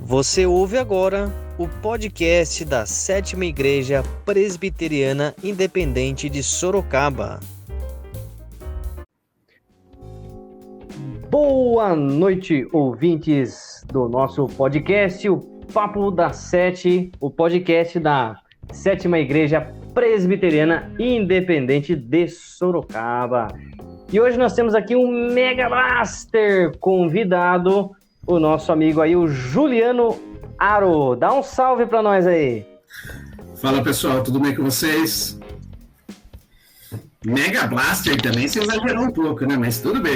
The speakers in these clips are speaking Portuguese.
Você ouve agora o podcast da Sétima Igreja Presbiteriana Independente de Sorocaba. Boa noite, ouvintes do nosso podcast, o Papo da Sete, o podcast da Sétima Igreja Presbiteriana Independente de Sorocaba. E hoje nós temos aqui um Mega Blaster convidado, o nosso amigo aí, o Juliano Aro. Dá um salve para nós aí. Fala pessoal, tudo bem com vocês? Mega Blaster também, você exagerou um pouco, né? Mas tudo bem.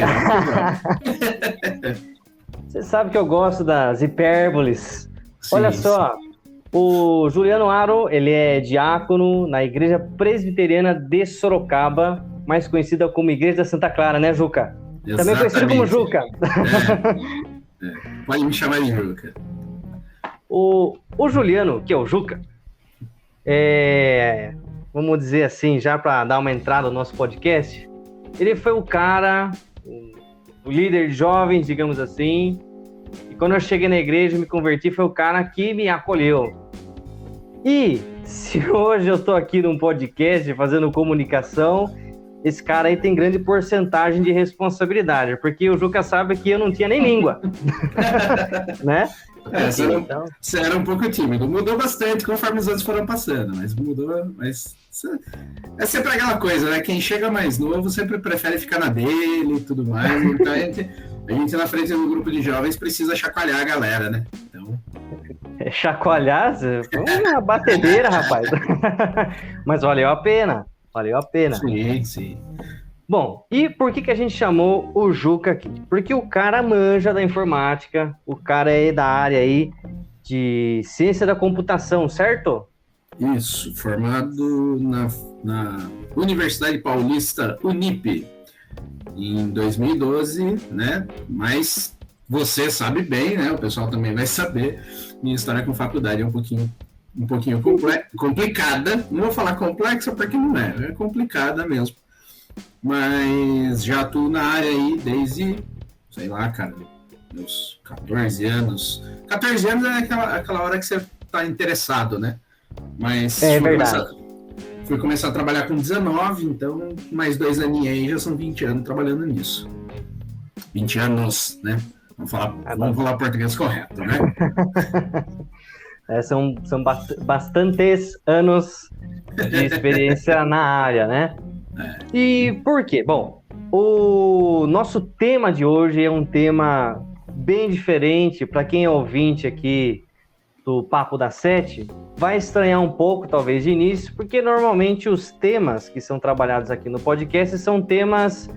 Você sabe que eu gosto das hipérboles. Sim, olha só, o Juliano Aro, ele é diácono na Igreja Presbiteriana de Sorocaba, mais conhecida como Igreja da Santa Clara, né, Juca? Exatamente. Também conhecido como Juca. Pode me chamar de Juca. O Juliano, que é o Juca, vamos dizer assim, já para dar uma entrada no nosso podcast, ele foi o cara, o líder de jovens, digamos assim, e quando eu cheguei na igreja e me converti, foi o cara que me acolheu. E se hoje eu estou aqui num podcast fazendo comunicação, esse cara aí tem grande porcentagem de responsabilidade, porque o Juca sabe que eu não tinha nem língua, né? Você era um pouco tímido. Mudou bastante conforme os anos foram passando, mas mudou. Mas é sempre aquela coisa, né? Quem chega mais novo sempre prefere ficar na dele e tudo mais. Então a gente na frente do grupo de jovens precisa chacoalhar a galera, né? Então... Chacoalhar? Foi uma batedeira, rapaz. Mas valeu a pena. Valeu a pena. Sim, sim. Bom, e por que a gente chamou o Juca aqui? Porque o cara manja da informática, o cara é da área aí de ciência da computação, certo? Isso, formado na Universidade Paulista Unip em 2012, né? Mas você sabe bem, né? O pessoal também vai saber. Minha história com faculdade é um pouquinho complicada. Não vou falar complexa porque não é complicada mesmo. Mas já atuo na área aí desde, sei lá, cara, meus 14 anos. 14 anos é aquela hora que você tá interessado, né? Mas fui começar a trabalhar com 19, então mais 2 aninhos aí já são 20 anos trabalhando nisso. 20 anos, né? Vamos falar português correto, né? São bastantes anos de experiência na área, né? E por quê? Bom, o nosso tema de hoje é um tema bem diferente. Para quem é ouvinte aqui do Papo da Sete, vai estranhar um pouco, talvez, de início, porque normalmente os temas que são trabalhados aqui no podcast são temas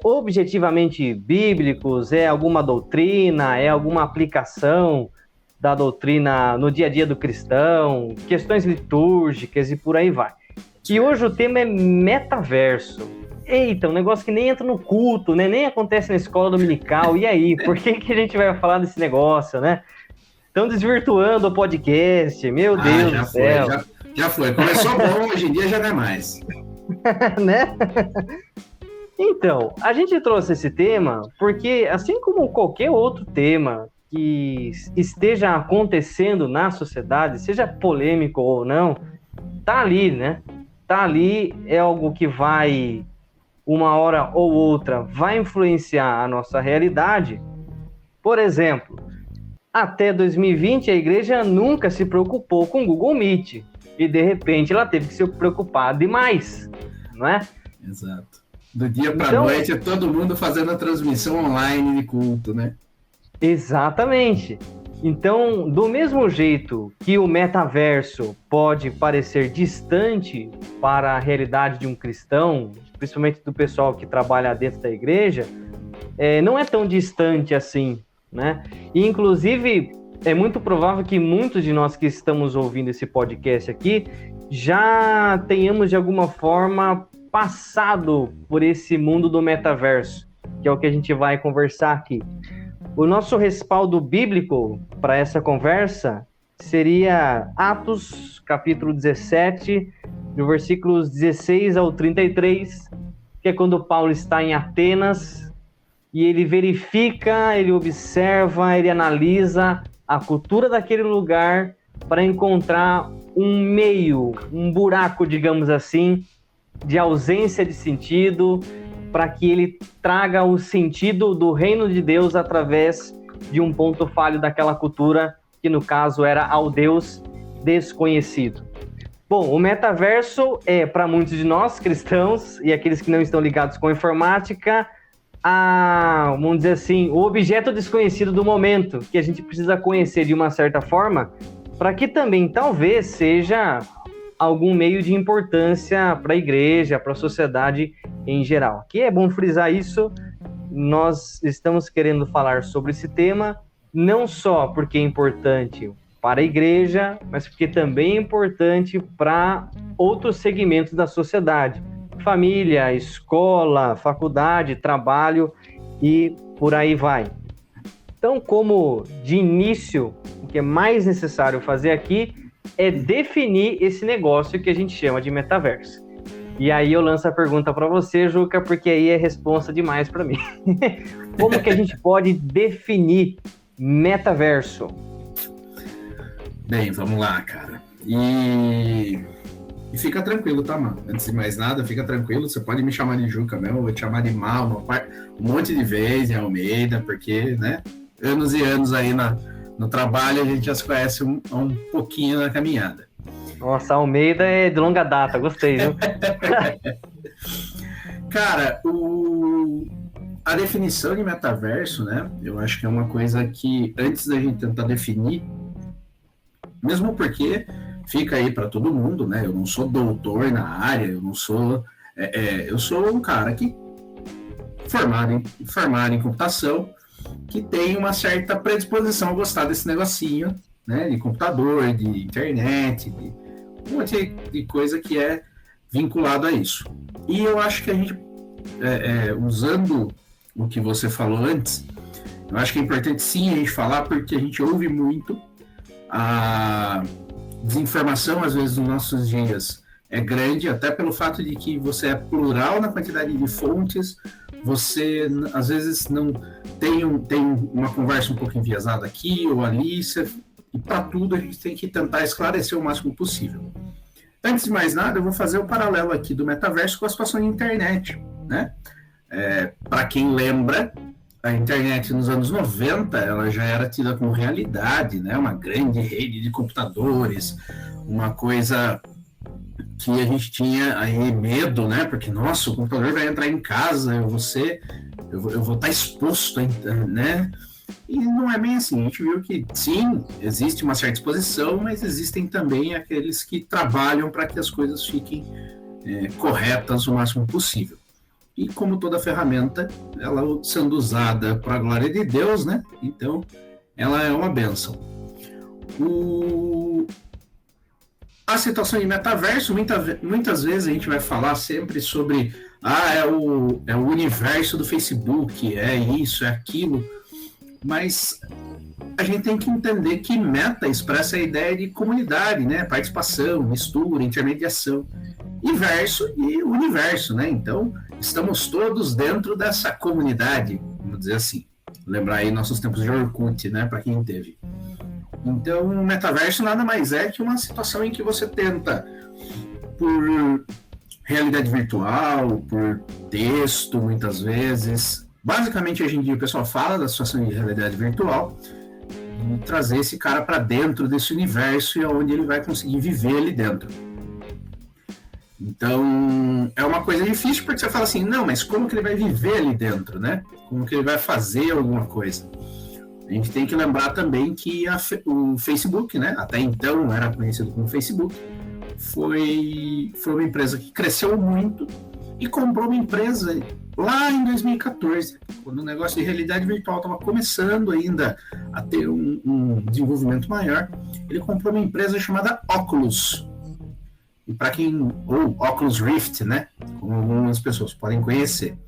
objetivamente bíblicos, é alguma doutrina, é alguma aplicação da doutrina no dia a dia do cristão, questões litúrgicas e por aí vai. E hoje o tema é metaverso. Eita, um negócio que nem entra no culto, né? Nem acontece na escola dominical. E aí, por que a gente vai falar desse negócio, né? Estão desvirtuando o podcast, meu Deus do céu. Já foi. Começou bom, hoje em dia já não é mais. Né? Então, a gente trouxe esse tema porque, assim como qualquer outro tema que esteja acontecendo na sociedade, seja polêmico ou não, tá ali, né? Tá ali, é algo que vai, uma hora ou outra, vai influenciar a nossa realidade. Por exemplo, até 2020 a igreja nunca se preocupou com o Google Meet. E de repente ela teve que se preocupar demais, não é? Exato. Do dia para a noite é todo mundo fazendo a transmissão online de culto, né? Exatamente. Então, do mesmo jeito que o metaverso pode parecer distante para a realidade de um cristão, principalmente do pessoal que trabalha dentro da igreja, não é tão distante assim, né? E, inclusive, é muito provável que muitos de nós que estamos ouvindo esse podcast aqui já tenhamos, de alguma forma, passado por esse mundo do metaverso, que é o que a gente vai conversar aqui. O nosso respaldo bíblico para essa conversa seria Atos, capítulo 17, do versículos 16 ao 33, que é quando Paulo está em Atenas e ele verifica, ele observa, ele analisa a cultura daquele lugar para encontrar um meio, um buraco, digamos assim, de ausência de sentido, para que ele traga o sentido do reino de Deus através de um ponto falho daquela cultura, que no caso era ao Deus desconhecido. Bom, o metaverso é, para muitos de nós, cristãos, e aqueles que não estão ligados com a informática, vamos dizer assim, o objeto desconhecido do momento, que a gente precisa conhecer de uma certa forma, para que também talvez seja algum meio de importância para a igreja, para a sociedade em geral. Aqui é bom frisar isso, nós estamos querendo falar sobre esse tema, não só porque é importante para a igreja, mas porque também é importante para outros segmentos da sociedade. Família, escola, faculdade, trabalho e por aí vai. Então, como de início, o que é mais necessário fazer aqui é definir esse negócio que a gente chama de metaverso. E aí eu lanço a pergunta para você, Juca, porque aí é responsa demais para mim. Como que a gente pode definir metaverso? Bem, vamos lá, cara. E fica tranquilo, tá, mano? Antes de mais nada, fica tranquilo. Você pode me chamar de Juca mesmo, eu vou te chamar de Mal, um monte de vezes em Almeida, porque, né, anos e anos aí no trabalho a gente já se conhece um pouquinho na caminhada. Nossa, Almeida é de longa data, gostei, viu? Cara, a definição de metaverso, né, eu acho que é uma coisa que, antes da gente tentar definir, mesmo porque fica aí para todo mundo, né? Eu não sou doutor na área, eu não sou... eu sou um cara que formado em computação, que tem uma certa predisposição a gostar desse negocinho, né? De computador, de internet, de um monte de coisa que é vinculado a isso. E eu acho que a gente, usando o que você falou antes, eu acho que é importante sim a gente falar, porque a gente ouve muito a desinformação, às vezes, nos nossos dias é grande, até pelo fato de que você é plural na quantidade de fontes, você, às vezes, não tem uma conversa um pouco enviesada aqui ou ali, e para tudo a gente tem que tentar esclarecer o máximo possível. Antes de mais nada, eu vou fazer o paralelo aqui do metaverso com a situação da internet, né? Para quem lembra, a internet nos anos 90, ela já era tida como realidade, né? Uma grande rede de computadores, uma coisa que a gente tinha aí medo, né? Porque, nossa, o computador vai entrar em casa, eu vou estar exposto, né? E não é bem assim. A gente viu que, sim, existe uma certa exposição, mas existem também aqueles que trabalham para que as coisas fiquem corretas o máximo possível. E como toda ferramenta, ela sendo usada para a glória de Deus, né? Então, ela é uma bênção. A situação de metaverso, muitas vezes a gente vai falar sempre sobre é o universo do Facebook, é isso, é aquilo. Mas a gente tem que entender que meta expressa a ideia de comunidade, né? Participação, mistura, intermediação. E verso e universo, né? Então, estamos todos dentro dessa comunidade, vamos dizer assim. Lembrar aí nossos tempos de Orkut, né? Para quem teve. Então, o metaverso nada mais é que uma situação em que você tenta, por realidade virtual, por texto, muitas vezes. Basicamente, hoje em dia, o pessoal fala da situação de realidade virtual e trazer esse cara para dentro desse universo e onde ele vai conseguir viver ali dentro. Então, é uma coisa difícil porque você fala assim, não, mas como que ele vai viver ali dentro, né? Como que ele vai fazer alguma coisa? A gente tem que lembrar também que o Facebook, né? Até então era conhecido como Facebook, foi uma empresa que cresceu muito e comprou uma empresa lá em 2014, quando o negócio de realidade virtual estava começando ainda a ter um desenvolvimento maior. Ele comprou uma empresa chamada Oculus. E para ou Oculus Rift, né? Como algumas pessoas podem conhecer.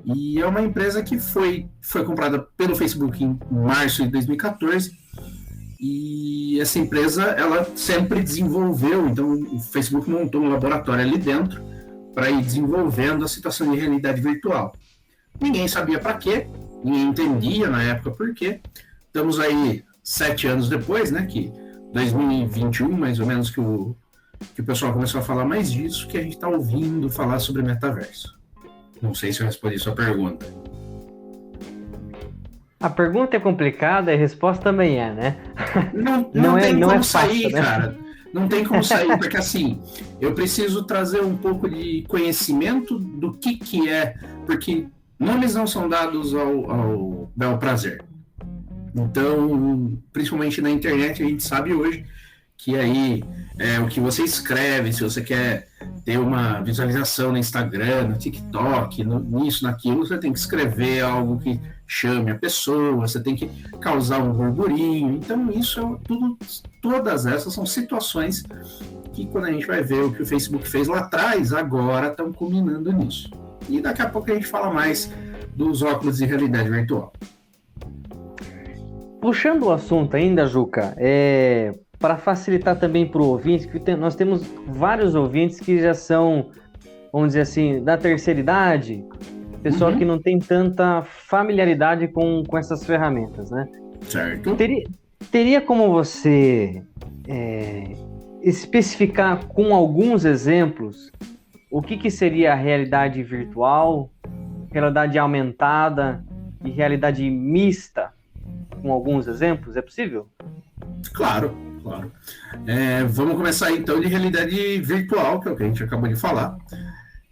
E é uma empresa que foi comprada pelo Facebook em março de 2014. E essa empresa, ela sempre desenvolveu. Então, o Facebook montou um laboratório ali dentro para ir desenvolvendo a situação de realidade virtual. Ninguém sabia para quê, ninguém entendia na época por quê. Estamos aí 7 anos depois, né, que 2021, mais ou menos, que o pessoal começou a falar mais disso, que a gente está ouvindo falar sobre metaverso. Não sei se eu respondi sua pergunta. A pergunta é complicada e a resposta também é, né? Não tem como fácil, sair, né? cara. Não tem como sair, porque assim, eu preciso trazer um pouco de conhecimento do que é, porque nomes não são dados ao bel prazer. Então, principalmente na internet, a gente sabe hoje que aí o que você escreve, se você quer ter uma visualização no Instagram, no TikTok, nisso, naquilo, você tem que escrever algo que chame a pessoa, você tem que causar um burburinho. Então, isso todas essas são situações que, quando a gente vai ver o que o Facebook fez lá atrás, agora estão culminando nisso. E daqui a pouco a gente fala mais dos óculos de realidade virtual. Puxando o assunto ainda, Juca, para facilitar também para o ouvinte, que nós temos vários ouvintes que já são, vamos dizer assim, da terceira idade, pessoal que não tem tanta familiaridade com essas ferramentas, né? Certo. Teria como você especificar com alguns exemplos o que seria a realidade virtual, realidade aumentada e realidade mista, com alguns exemplos? É possível? Claro. Vamos começar então de realidade virtual, que é o que a gente acabou de falar.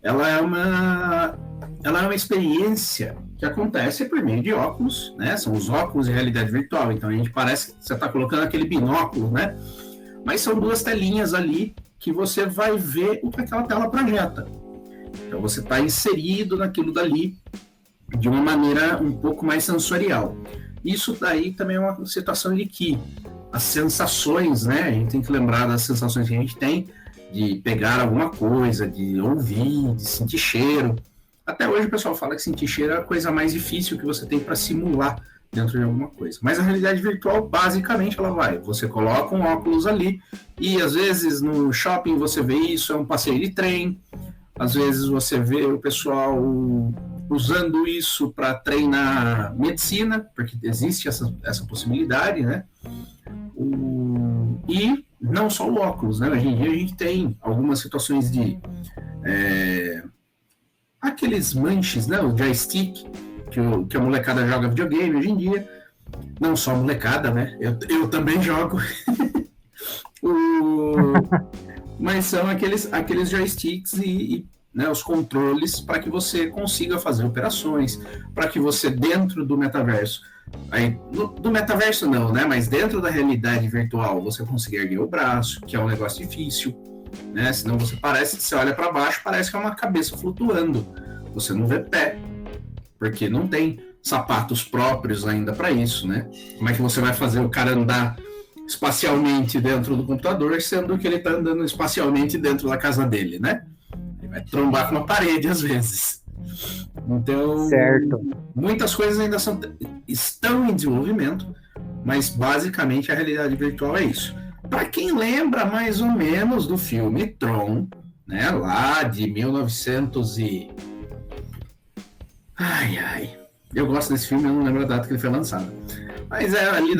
Ela é uma experiência que acontece por meio de óculos, né? São os óculos de realidade virtual. Então a gente parece que você está colocando aquele binóculo, né? Mas são 2 telinhas ali que você vai ver o que aquela tela projeta. Então você está inserido naquilo dali de uma maneira um pouco mais sensorial. Isso daí também é uma situação de que as sensações, né? A gente tem que lembrar das sensações que a gente tem de pegar alguma coisa, de ouvir, de sentir cheiro. Até hoje o pessoal fala que sentir cheiro é a coisa mais difícil que você tem para simular dentro de alguma coisa. Mas a realidade virtual, basicamente, você coloca um óculos ali e às vezes no shopping você vê isso, é um passeio de trem. Às vezes você vê o pessoal usando isso para treinar medicina, porque existe essa possibilidade, né? E não só o óculos, né? Hoje em dia a gente tem algumas situações de aqueles manches, né? O joystick que a molecada joga videogame hoje em dia. Não só a molecada, né? Eu também jogo. Mas são aqueles joysticks e né, os controles para que você consiga fazer operações, para que você, dentro do metaverso, do metaverso não, né? Mas dentro da realidade virtual, você consiga erguer o braço, que é um negócio difícil, né? Senão você olha para baixo, parece que é uma cabeça flutuando. Você não vê pé, porque não tem sapatos próprios ainda para isso, né? Como é que você vai fazer o cara andar espacialmente dentro do computador, sendo que ele está andando espacialmente dentro da casa dele, né? Ele vai trombar com uma parede às vezes. Então, certo. Muitas coisas ainda estão em desenvolvimento, mas basicamente a realidade virtual é isso. Para quem lembra mais ou menos do filme Tron, né, lá de 1900 e... Eu gosto desse filme, eu não lembro a data que ele foi lançado. Mas ali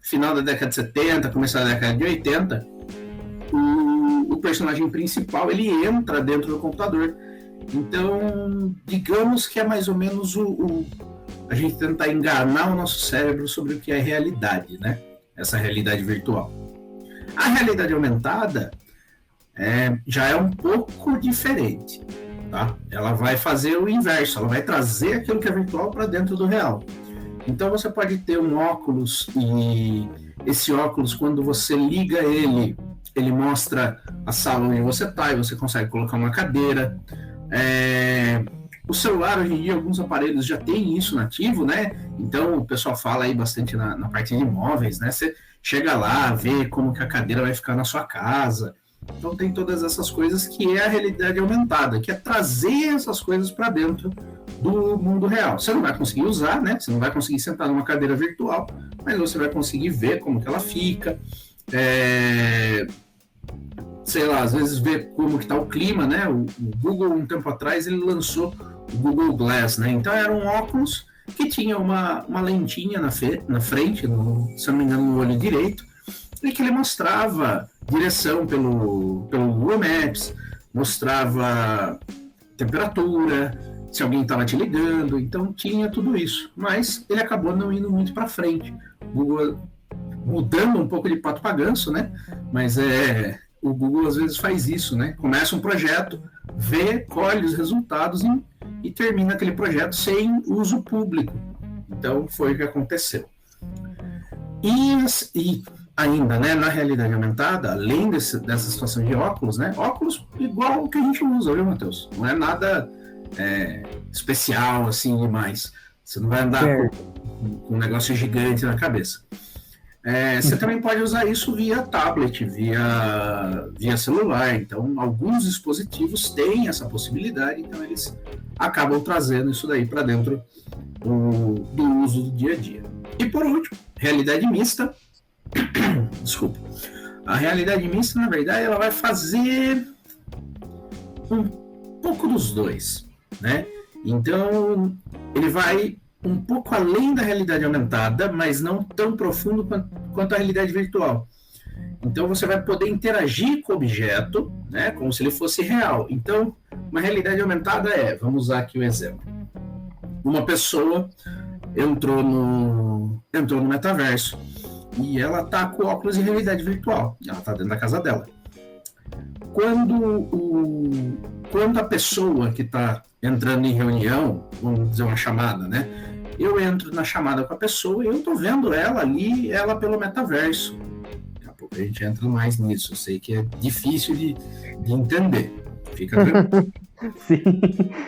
final da década de 70, começo da década de 80, o personagem principal, ele entra dentro do computador. Então, digamos que é mais ou menos a gente tentar enganar o nosso cérebro sobre o que é realidade, né? Essa realidade virtual. A realidade aumentada já é um pouco diferente, tá? Ela vai fazer o inverso, ela vai trazer aquilo que é virtual para dentro do real. Então você pode ter um óculos e esse óculos, quando você liga ele mostra a sala onde você está e você consegue colocar uma cadeira. O celular, hoje em dia, alguns aparelhos já tem isso nativo, né? Então o pessoal fala aí bastante na parte de imóveis, né? Você chega lá, vê como que a cadeira vai ficar na sua casa. Então tem todas essas coisas que é a realidade aumentada, que é trazer essas coisas para dentro do mundo real. Você não vai conseguir usar, né? Você não vai conseguir sentar numa cadeira virtual, mas você vai conseguir ver como que ela fica. Sei lá, às vezes ver como que tá o clima, né? O Google, um tempo atrás, ele lançou o Google Glass, né? Então era um óculos que tinha uma lentinha na frente, se não me engano, no olho direito, e que ele mostrava direção pelo Google Maps, mostrava temperatura, se alguém estava te ligando, então tinha tudo isso. Mas ele acabou não indo muito para frente. Google mudando um pouco de pato para ganso, né? Mas o Google às vezes faz isso, né? Começa um projeto, vê, colhe os resultados e termina aquele projeto sem uso público. Então foi o que aconteceu. E ainda, né, na realidade aumentada, além dessa situação de óculos, né? Óculos igual o que a gente usa, viu, Matheus? Não é nada especial assim demais. Você não vai andar com um negócio gigante na cabeça. Você também pode usar isso via tablet, via celular. Então, alguns dispositivos têm essa possibilidade, então eles acabam trazendo isso daí para dentro do uso do dia a dia. E por último, realidade mista. Desculpa. A realidade mista, na verdade, ela vai fazer um pouco dos dois, né? Então, ele vai um pouco além da realidade aumentada, mas não tão profundo quanto a realidade virtual. Então você vai poder interagir com o objeto, né, como se ele fosse real. Então, uma realidade aumentada vamos usar aqui o exemplo. Uma pessoa entrou no metaverso e ela está com óculos de realidade virtual. Ela está dentro da casa dela. Quando a pessoa que está entrando em reunião, vamos dizer uma chamada, né? Eu entro na chamada com a pessoa e eu tô vendo ela ali, ela pelo metaverso. Daqui a pouco a gente entra mais nisso. Eu sei que é difícil de entender. Fica tranquilo. Sim.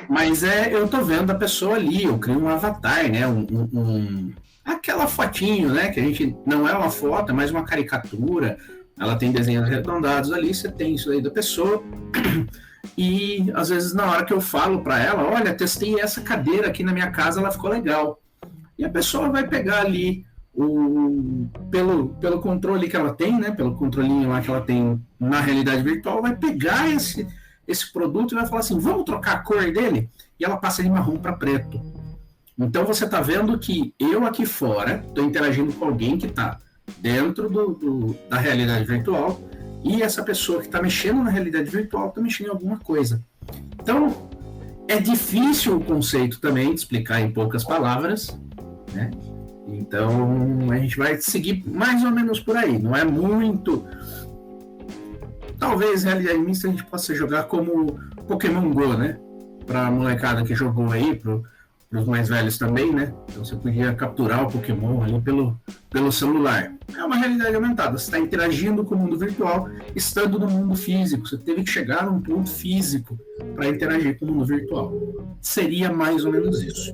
Mas eu tô vendo a pessoa ali, eu crio um avatar, né? Aquela fotinho, né? Que a gente não é uma foto, é mais uma caricatura. Ela tem desenhos arredondados ali, você tem isso aí da pessoa. E às vezes na hora que eu falo para ela, olha, testei essa cadeira aqui na minha casa, ela ficou legal. E a pessoa vai pegar ali pelo controle que ela tem, né? Pelo controlinho lá que ela tem na realidade virtual, vai pegar esse produto e vai falar assim, vamos trocar a cor dele? E ela passa de marrom para preto. Então você está vendo que eu aqui fora estou interagindo com alguém que está dentro da realidade virtual. E essa pessoa que está mexendo na realidade virtual está mexendo em alguma coisa. Então, é difícil o conceito também de explicar em poucas palavras, né? Então, a gente vai seguir mais ou menos por aí. Não é muito... Talvez realidade mista a gente possa jogar como Pokémon Go, né? Para a molecada que jogou aí, para os mais velhos também, né? Então você podia capturar o Pokémon ali pelo celular. É uma realidade aumentada. Você está interagindo com o mundo virtual, estando no mundo físico. Você teve que chegar num ponto físico para interagir com o mundo virtual. Seria mais ou menos isso.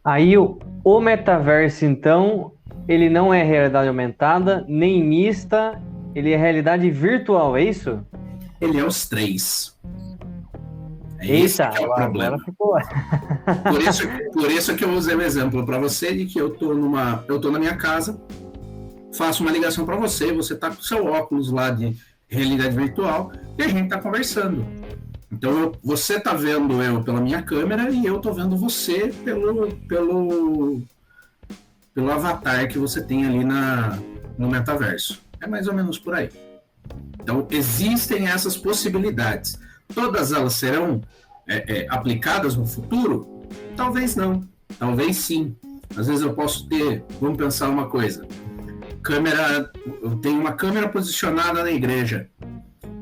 Aí o metaverso, então, ele não é realidade aumentada, nem mista, ele é realidade virtual, é isso? Ele é os três. Esse que é o problema. Ficou... Por isso que eu usei o exemplo para você de que eu tô na minha casa, faço uma ligação para você tá com seu óculos lá de realidade virtual e a gente tá conversando. Então você tá vendo eu pela minha câmera e eu tô vendo você pelo avatar que você tem ali no metaverso. É mais ou menos por aí. Então existem essas possibilidades. Todas elas serão aplicadas no futuro? Talvez não, talvez sim. Às vezes eu posso ter, vamos pensar uma coisa, eu tenho uma câmera posicionada na igreja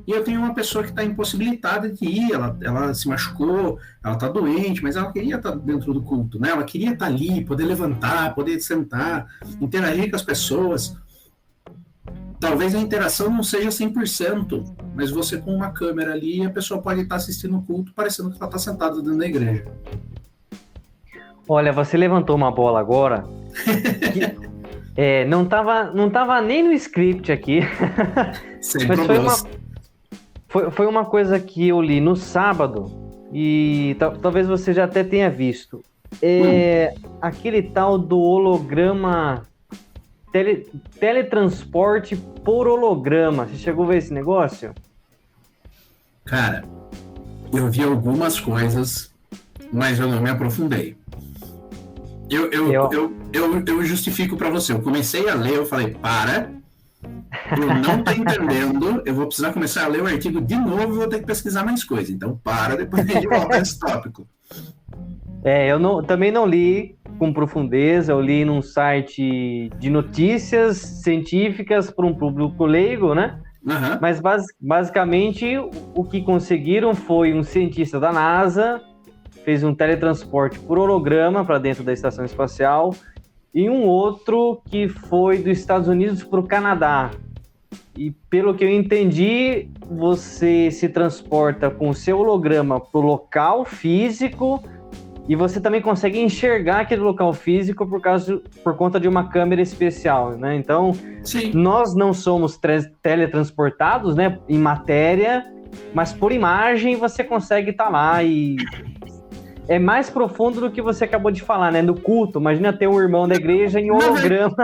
e eu tenho uma pessoa que está impossibilitada de ir, ela se machucou, ela está doente, mas ela queria estar dentro do culto, né? Ela queria estar ali, poder levantar, poder sentar, interagir com as pessoas. Talvez a interação não seja 100%, mas você com uma câmera ali, a pessoa pode estar assistindo o culto parecendo que ela está sentada dentro da igreja. Olha, você levantou uma bola agora que não tava nem no script aqui, mas foi uma coisa que eu li no sábado e talvez você já até tenha visto. Aquele tal do holograma... Teletransporte por holograma. Você chegou a ver esse negócio? Cara, eu vi algumas coisas, mas eu não me aprofundei. Eu justifico para você. Eu comecei a ler, eu falei, eu não tô entendendo, eu vou precisar começar a ler o artigo de novo e vou ter que pesquisar mais coisa. Então, depois a gente volta a esse tópico. Também não li com profundeza, eu li num site de notícias científicas para um público leigo, né? Uhum. Mas basicamente o que conseguiram foi um cientista da NASA, fez um teletransporte por holograma para dentro da estação espacial, e um outro que foi dos Estados Unidos para o Canadá. E pelo que eu entendi, você se transporta com o seu holograma para o local físico e você também consegue enxergar aquele local físico por conta de uma câmera especial, né? Então, sim, nós não somos teletransportados, né, em matéria, mas por imagem você consegue estar lá e é mais profundo do que você acabou de falar, né? No culto, imagina ter um irmão da igreja em holograma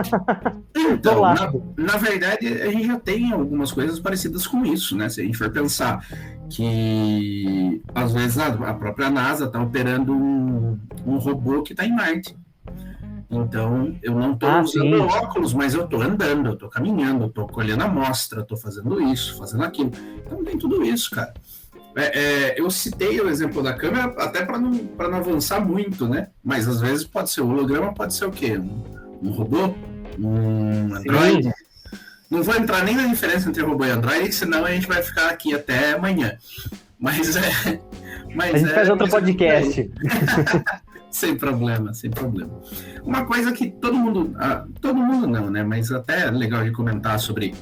então, do lado. Na verdade, a gente já tem algumas coisas parecidas com isso, né? Se a gente for pensar que, às vezes, a própria NASA está operando um robô que está em Marte. Então, eu não estou usando óculos, mas eu estou andando, eu estou caminhando, eu estou colhendo amostra, estou fazendo isso, fazendo aquilo. Então, tem tudo isso, cara. Eu citei o exemplo da câmera até para não avançar muito, né? Mas às vezes pode ser um holograma, pode ser o quê? Um robô? Um Android? Sim. Não vou entrar nem na diferença entre robô e Android, senão a gente vai ficar aqui até amanhã. Mas a gente faz outro podcast. Sem problema, sem problema. Uma coisa que todo mundo não, né? Mas até é legal de comentar sobre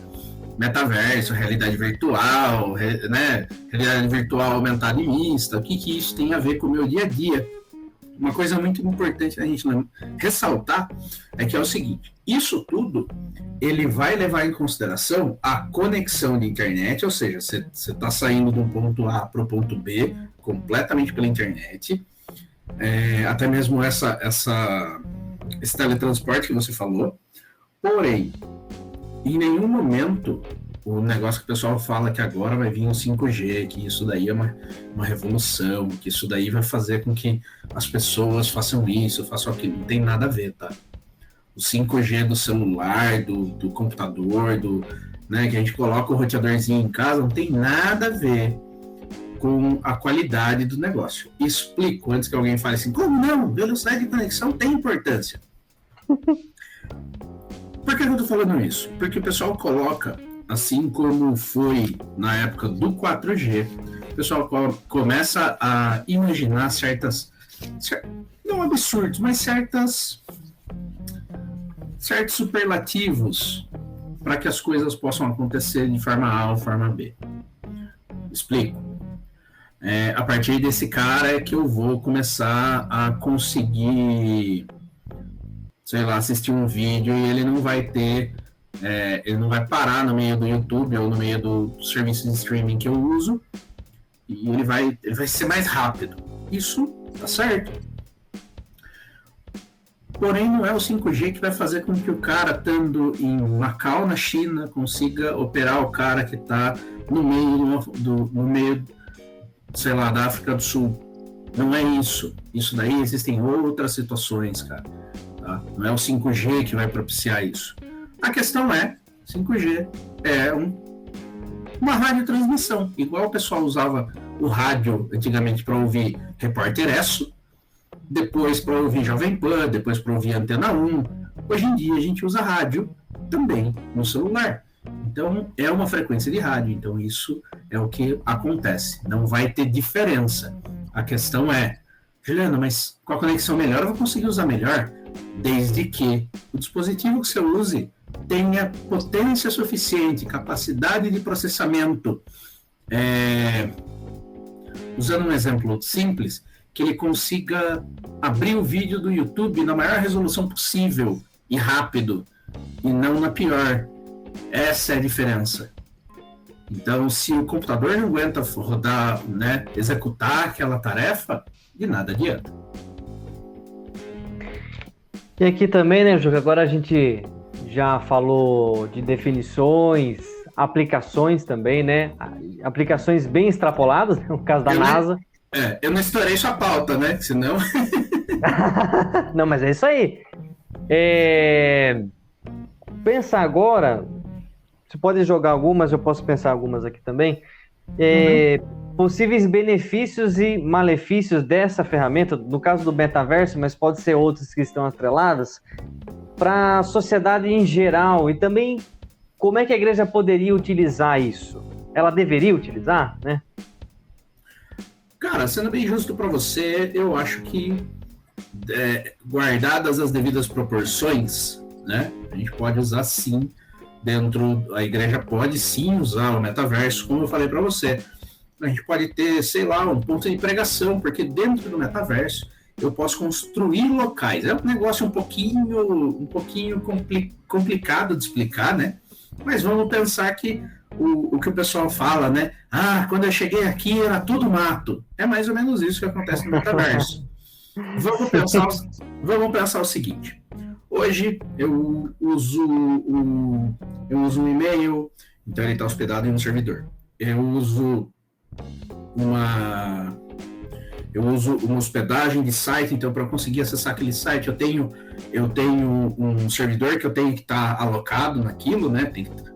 metaverso, realidade virtual, né? Realidade virtual aumentada e mista, o que isso tem a ver com o meu dia a dia. Uma coisa muito importante a gente ressaltar é que é o seguinte, isso tudo, ele vai levar em consideração a conexão de internet, ou seja, você está saindo do ponto A para o ponto B completamente pela internet, até mesmo esse teletransporte que você falou, porém, em nenhum momento o negócio que o pessoal fala que agora vai vir o 5G, que isso daí é uma revolução, que isso daí vai fazer com que as pessoas façam isso, façam aquilo. Não tem nada a ver, tá? O 5G do celular, do computador, né, que a gente coloca o roteadorzinho em casa, não tem nada a ver com a qualidade do negócio. Explico antes que alguém fale assim, como não? Velocidade de conexão tem importância. Por que eu tô falando isso? Porque o pessoal coloca, assim como foi na época do 4G, o pessoal começa a imaginar não absurdos, mas certos superlativos para que as coisas possam acontecer de forma A ou forma B. Explico. A partir desse cara é que eu vou começar a conseguir, sei lá, assistir um vídeo e ele não vai ter, ele não vai parar no meio do YouTube ou no meio do serviço de streaming que eu uso e ele vai ser mais rápido. Isso tá certo. Porém, não é o 5G que vai fazer com que o cara, estando em Macau, na China, consiga operar o cara que está no meio, sei lá, da África do Sul. Não é isso. Isso daí existem outras situações, cara. Tá? Não é o 5G que vai propiciar isso. A questão é, 5G é uma radiotransmissão. Igual o pessoal usava o rádio antigamente para ouvir Repórter Esso, depois para ouvir Jovem Pan, depois para ouvir Antena 1. Hoje em dia a gente usa rádio também no celular. Então é uma frequência de rádio. Então isso é o que acontece. Não vai ter diferença. A questão é, Juliana, mas com a conexão melhor eu vou conseguir usar melhor, desde que o dispositivo que você use tenha potência suficiente, capacidade de processamento. Usando um exemplo simples, que ele consiga abrir o vídeo do YouTube na maior resolução possível e rápido, e não na pior. Essa é a diferença. Então, se o computador não aguenta rodar, né, executar aquela tarefa, de nada adianta. E aqui também, né, Juca, agora a gente já falou de definições, aplicações também, né? Aplicações bem extrapoladas, no caso da NASA. Eu não estourei sua pauta, né? Senão... Não, mas é isso aí. Pensa agora, você pode jogar algumas, eu posso pensar algumas aqui também. Possíveis benefícios e malefícios dessa ferramenta, no caso do metaverso, mas pode ser outros que estão atrelados, para a sociedade em geral, e também como é que a igreja poderia utilizar isso? Ela deveria utilizar, né? Cara, sendo bem justo para você, eu acho que guardadas as devidas proporções, né? A gente pode usar sim a igreja pode sim usar o metaverso, como eu falei para você. A gente pode ter, sei lá, um ponto de pregação, porque dentro do metaverso eu posso construir locais. É um negócio um pouquinho complicado de explicar, né? Mas vamos pensar que o que o pessoal fala, né? Ah, quando eu cheguei aqui era tudo mato. É mais ou menos isso que acontece no metaverso. Vamos pensar o seguinte. Hoje eu uso um e-mail, então ele está hospedado em um servidor. Eu uso uma hospedagem de site, então para conseguir acessar aquele site eu tenho um servidor que eu tenho que estar alocado naquilo, né?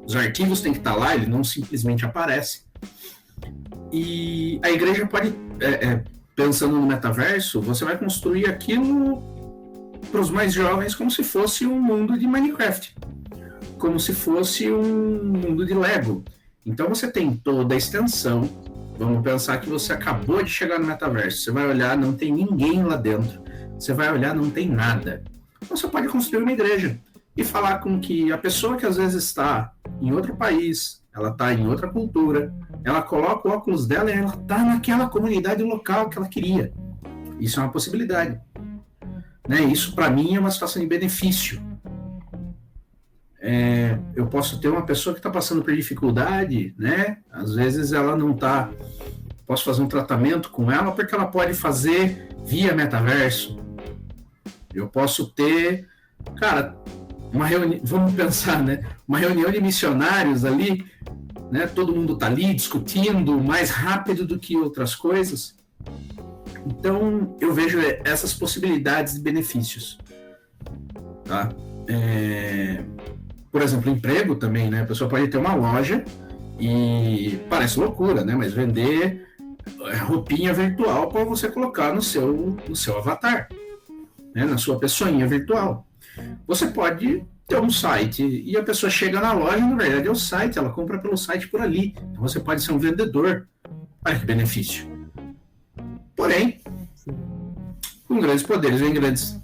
Os arquivos têm que estar lá, ele não simplesmente aparece. E a igreja pode, pensando no metaverso, você vai construir aquilo para os mais jovens como se fosse um mundo de Minecraft, como se fosse um mundo de Lego. Então você tem toda a extensão. Vamos pensar que você acabou de chegar no metaverso. Você vai olhar, não tem ninguém lá dentro. Você vai olhar, não tem nada. Você pode construir uma igreja e falar com que a pessoa que às vezes está em outro país, ela está em outra cultura, ela coloca o óculos dela e ela está naquela comunidade local que ela queria. Isso é uma possibilidade. Né? Isso, para mim, é uma situação de benefício. Eu posso ter uma pessoa que está passando por dificuldade, né? Às vezes ela não está... Posso fazer um tratamento com ela porque ela pode fazer via metaverso. Eu posso ter... Cara, uma reunião... Vamos pensar, né? Uma reunião de missionários ali, né? Todo mundo está ali discutindo mais rápido do que outras coisas. Então, eu vejo essas possibilidades de benefícios. Tá? Por exemplo, emprego também, né? A pessoa pode ter uma loja e parece loucura, né? Mas vender roupinha virtual para você colocar no seu avatar, né? Na sua pessoinha virtual. Você pode ter um site e a pessoa chega na loja, na verdade é o site, ela compra pelo site por ali. Então você pode ser um vendedor. Olha que benefício. Porém, com grandes poderes vem grandes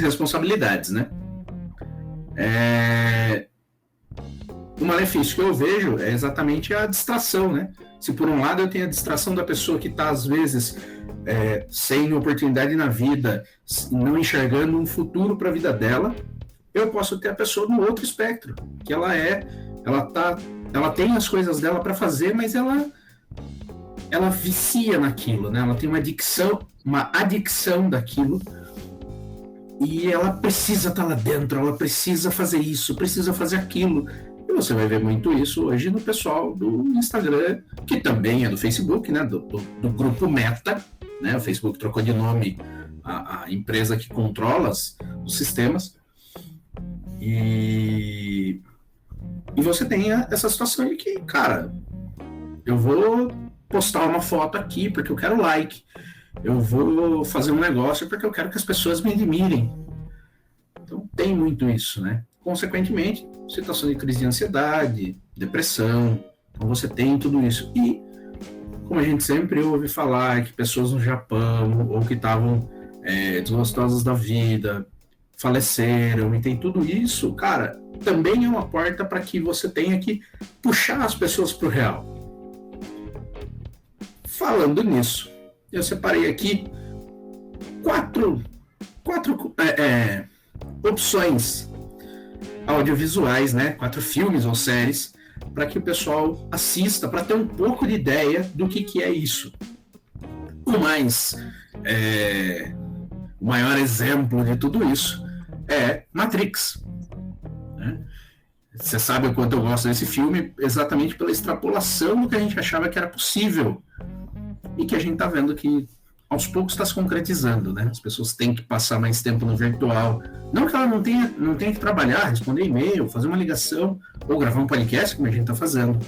responsabilidades, né? O malefício que eu vejo é exatamente a distração, né? Se por um lado eu tenho a distração da pessoa que está, às vezes, sem oportunidade na vida, não enxergando um futuro para a vida dela, eu posso ter a pessoa no outro espectro, que ela tem as coisas dela para fazer, mas ela vicia naquilo, né? Ela tem uma adicção daquilo, e ela precisa estar lá dentro, ela precisa fazer isso, precisa fazer aquilo. E você vai ver muito isso hoje no pessoal do Instagram, que também é do Facebook, né? Do grupo Meta, né? O Facebook trocou de nome a empresa que controla os sistemas. E você tem essa situação de que, cara, eu vou postar uma foto aqui porque eu quero like. Eu vou fazer um negócio porque eu quero que as pessoas me admirem. Então tem muito isso, né? Consequentemente, situação de crise de ansiedade, depressão. Então você tem tudo isso. E, como a gente sempre ouve falar, que pessoas no Japão ou que estavam desgostosas da vida, faleceram, e tem tudo isso, cara, também é uma porta para que você tenha que puxar as pessoas para o real. Falando nisso, eu separei aqui quatro opções audiovisuais, né? 4 filmes ou séries para que o pessoal assista, para ter um pouco de ideia do que é isso. O maior exemplo de tudo isso é Matrix. Né? Você sabe o quanto eu gosto desse filme, exatamente pela extrapolação do que a gente achava que era possível e que a gente está vendo que aos poucos está se concretizando, né? As pessoas têm que passar mais tempo no virtual. Não que ela não tenha que trabalhar, responder e-mail, fazer uma ligação, ou gravar um podcast, como a gente está fazendo.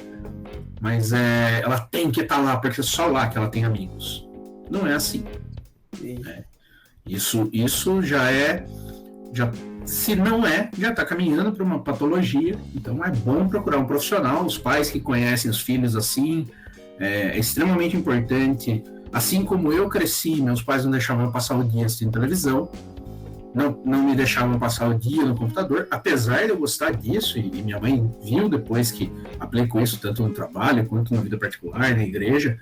Mas ela tem que estar lá, porque é só lá que ela tem amigos. Não é assim. Né? Isso já se não já está caminhando para uma patologia. Então é bom procurar um profissional, os pais que conhecem os filhos assim. É extremamente importante. Assim como eu cresci, meus pais não deixavam eu passar o dia assistindo televisão, não me deixavam passar o dia no computador, apesar de eu gostar disso, e minha mãe viu depois que aplico isso tanto no trabalho quanto na vida particular, na igreja,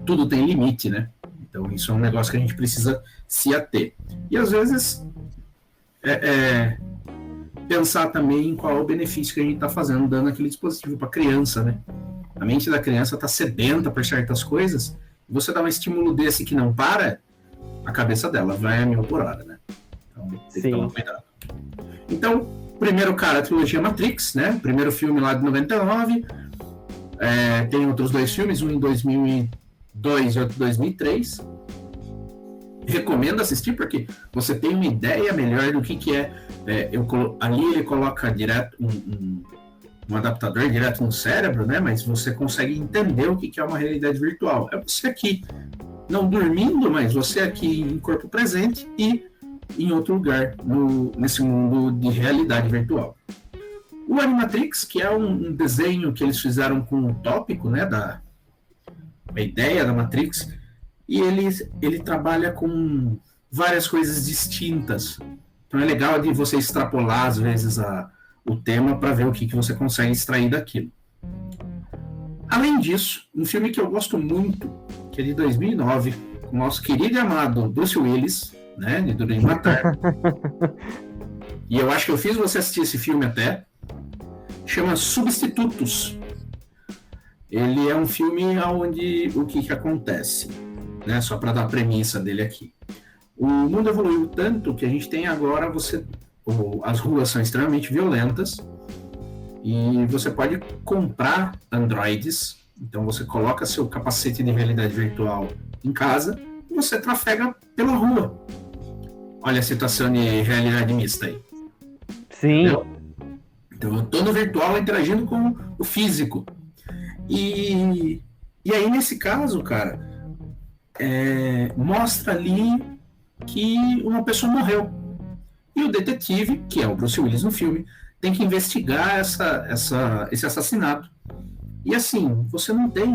tudo tem limite, né? Então isso é um negócio que a gente precisa se ater. E às vezes pensar também em qual é o benefício que a gente está fazendo, dando aquele dispositivo para a criança, né? A mente da criança está sedenta por certas coisas, e você dá um estímulo desse que não para, a cabeça dela vai a 1000 por hora, né? Então tem que tomar cuidado. Então, primeiro cara, a trilogia Matrix, né? Primeiro filme lá de 99. Tem outros 2 filmes, um em 2002 e outro em 2003. Recomendo assistir porque você tem uma ideia melhor do que é. Ali ele coloca direto um adaptador direto no cérebro, né? Mas você consegue entender o que é uma realidade virtual. É você aqui, não dormindo, mas você aqui em corpo presente e em outro lugar, nesse mundo de realidade virtual. O Animatrix, que é um desenho que eles fizeram com o tópico, né? A ideia da Matrix, e ele trabalha com várias coisas distintas. Então é legal de você extrapolar, às vezes, o tema para ver o que você consegue extrair daquilo. Além disso, um filme que eu gosto muito, que é de 2009, com o nosso querido e amado Bruce Willis, né, de Duro de Matar. E eu acho que eu fiz você assistir esse filme até. Chama Substitutos. Ele é um filme onde o que acontece, né, só para dar a premissa dele aqui. O mundo evoluiu tanto que a gente tem agora as ruas são extremamente violentas e você pode comprar androides. Então você coloca seu capacete de realidade virtual em casa e você trafega pela rua. Olha a situação de realidade mista aí. Sim. Entendeu? Então eu tô no virtual interagindo com o físico. E aí nesse caso, cara, mostra ali que uma pessoa morreu. E o detetive, que é o Bruce Willis no filme, tem que investigar esse assassinato. E assim, você não tem...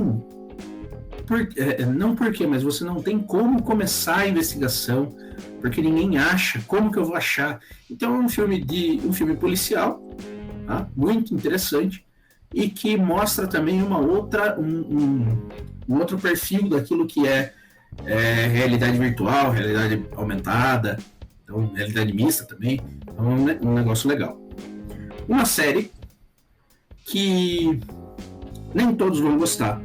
não por quê, mas você não tem como começar a investigação, porque ninguém acha. Como que eu vou achar? Então é um filme policial, tá? Muito interessante, e que mostra também um outro perfil daquilo que é realidade virtual, realidade aumentada, então realidade mista também. Então é um negócio legal. Uma série que nem todos vão gostar,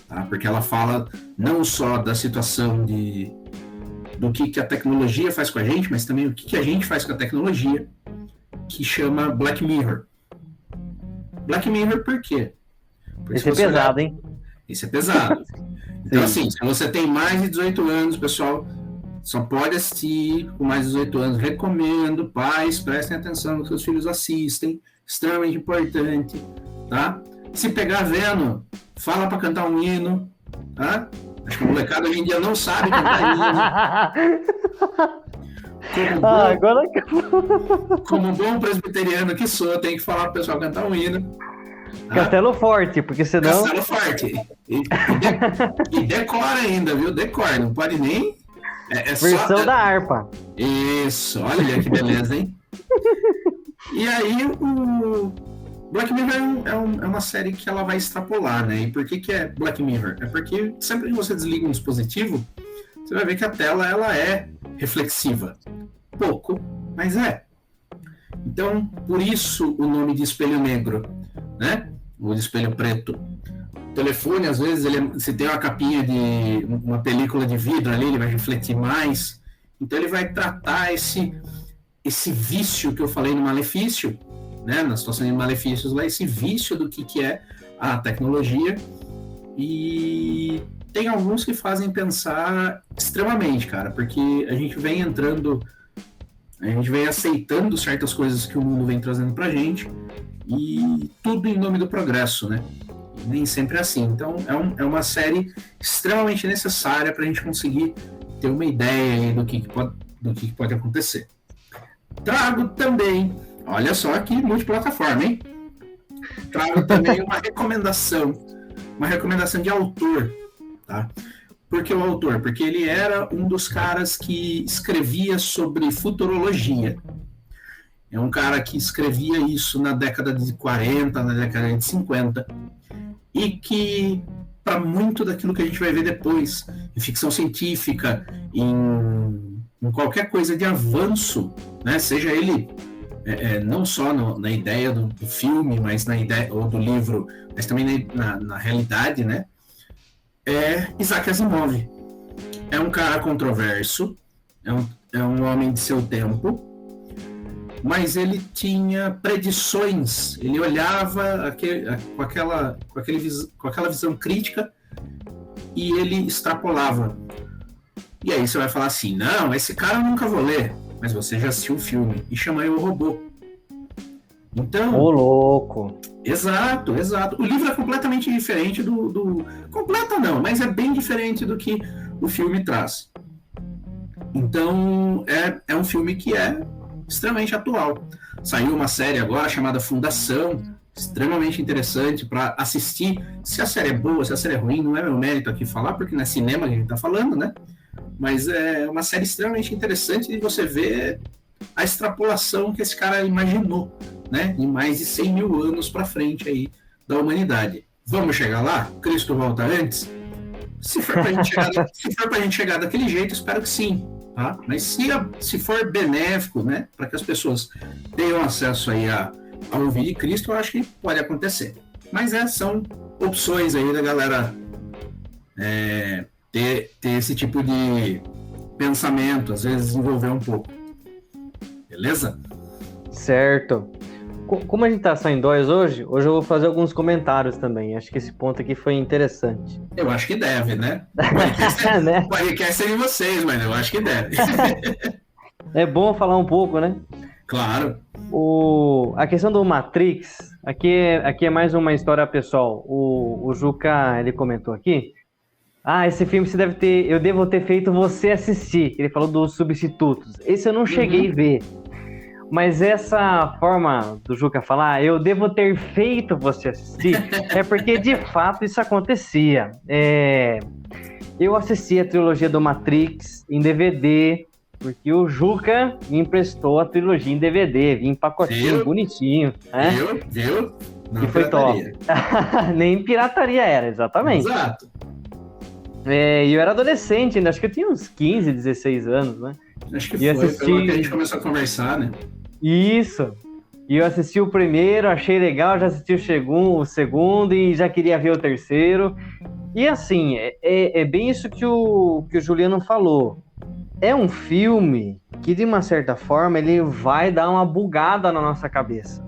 tá? Porque ela fala não só da situação do que a tecnologia faz com a gente, mas também o que a gente faz com a tecnologia, que chama Black Mirror. Black Mirror por quê? Porque esse é pesado, hein? Isso é pesado. Então, assim, se você tem mais de 18 anos, pessoal, só pode assistir com mais de 18 anos. Recomendo, pais, prestem atenção no que seus filhos assistem. Extremamente importante, tá? Se pegar vendo, fala pra cantar um hino, tá? Acho que o molecada hoje em dia não sabe cantar hino. Como bom presbiteriano que sou, eu tenho que falar pro pessoal cantar um hino. Tá? Castelo Forte, porque senão... Castelo Forte. E decora ainda, viu? Decora, não pode nem... Versão só... da harpa. Isso, olha que beleza, hein? E aí, o Black Mirror é uma série que ela vai extrapolar, né? E por que é Black Mirror? É porque sempre que você desliga um dispositivo, você vai ver que a tela ela é reflexiva. Pouco, mas é. Então, por isso o nome de espelho negro, né? Ou de espelho preto. O telefone, às vezes, se tem uma capinha de uma película de vidro ali, ele vai refletir mais. Então, ele vai tratar esse vício que eu falei no malefício, né? Na situação de malefícios lá, esse vício do que é a tecnologia e tem alguns que fazem pensar extremamente, cara, porque a gente vem aceitando certas coisas que o mundo vem trazendo pra gente, e tudo em nome do progresso, né? Nem sempre é assim. Então, é uma série extremamente necessária pra gente conseguir ter uma ideia aí do que pode acontecer. Trago também, olha só que multiplataforma, hein? Trago também uma recomendação de autor, tá? Por que o autor? Porque ele era um dos caras que escrevia sobre futurologia. É um cara que escrevia isso na década de 40, na década de 50, e que, para muito daquilo que a gente vai ver depois, em ficção científica, em qualquer coisa de avanço, né? Seja ele não só na ideia do filme, mas na ideia ou do livro, mas também na realidade, né? É Isaac Asimov. É um cara controverso, é um homem de seu tempo, mas ele tinha predições, ele olhava com aquela visão crítica e ele extrapolava. E aí você vai falar assim, não, esse cara eu nunca vou ler, mas você já assistiu o filme e chama Eu, Robô. Então... Ô, louco! Exato. O livro é completamente diferente Completa não, mas é bem diferente do que o filme traz. Então, é um filme que é extremamente atual. Saiu uma série agora chamada Fundação, extremamente interessante para assistir. Se a série é boa, se a série é ruim, não é meu mérito aqui falar, porque não é cinema que a gente tá falando, né? Mas é uma série extremamente interessante de você ver a extrapolação que esse cara imaginou, né? Em mais de 100 mil anos para frente aí da humanidade. Vamos chegar lá? Cristo volta antes? Se for pra gente chegar daquele jeito, espero que sim. Tá? Mas se for benéfico, né, para que as pessoas tenham acesso aí a ouvir de Cristo, eu acho que pode acontecer. Mas são opções aí da galera ter esse tipo de pensamento, às vezes desenvolver um pouco. Beleza? Certo. Como a gente tá só em dois hoje eu vou fazer alguns comentários também. Acho que esse ponto aqui foi interessante. Eu acho que deve, né? Pode querer ser de vocês, mas eu acho que deve. É bom falar um pouco, né? Claro. A questão do Matrix, aqui é mais uma história pessoal. O Juca, ele comentou aqui. Esse filme eu devo ter feito você assistir. Ele falou dos Substitutos. Esse eu não cheguei a ver. Mas essa forma do Juca falar, eu devo ter feito você assistir, é porque de fato isso acontecia. Eu assisti a trilogia do Matrix em DVD, porque o Juca me emprestou a trilogia em DVD, vinha em pacotinho bonitinho. Né? Viu? Não, e foi top. Nem pirataria era, exatamente. Exato. E eu era adolescente ainda, acho que eu tinha uns 15, 16 anos, né? Acho que foi que a gente começou a conversar, né? Isso. E eu assisti o primeiro, achei legal, já assisti o segundo e já queria ver o terceiro. E assim, é bem isso que o Juliano falou. É um filme que, de uma certa forma, ele vai dar uma bugada na nossa cabeça.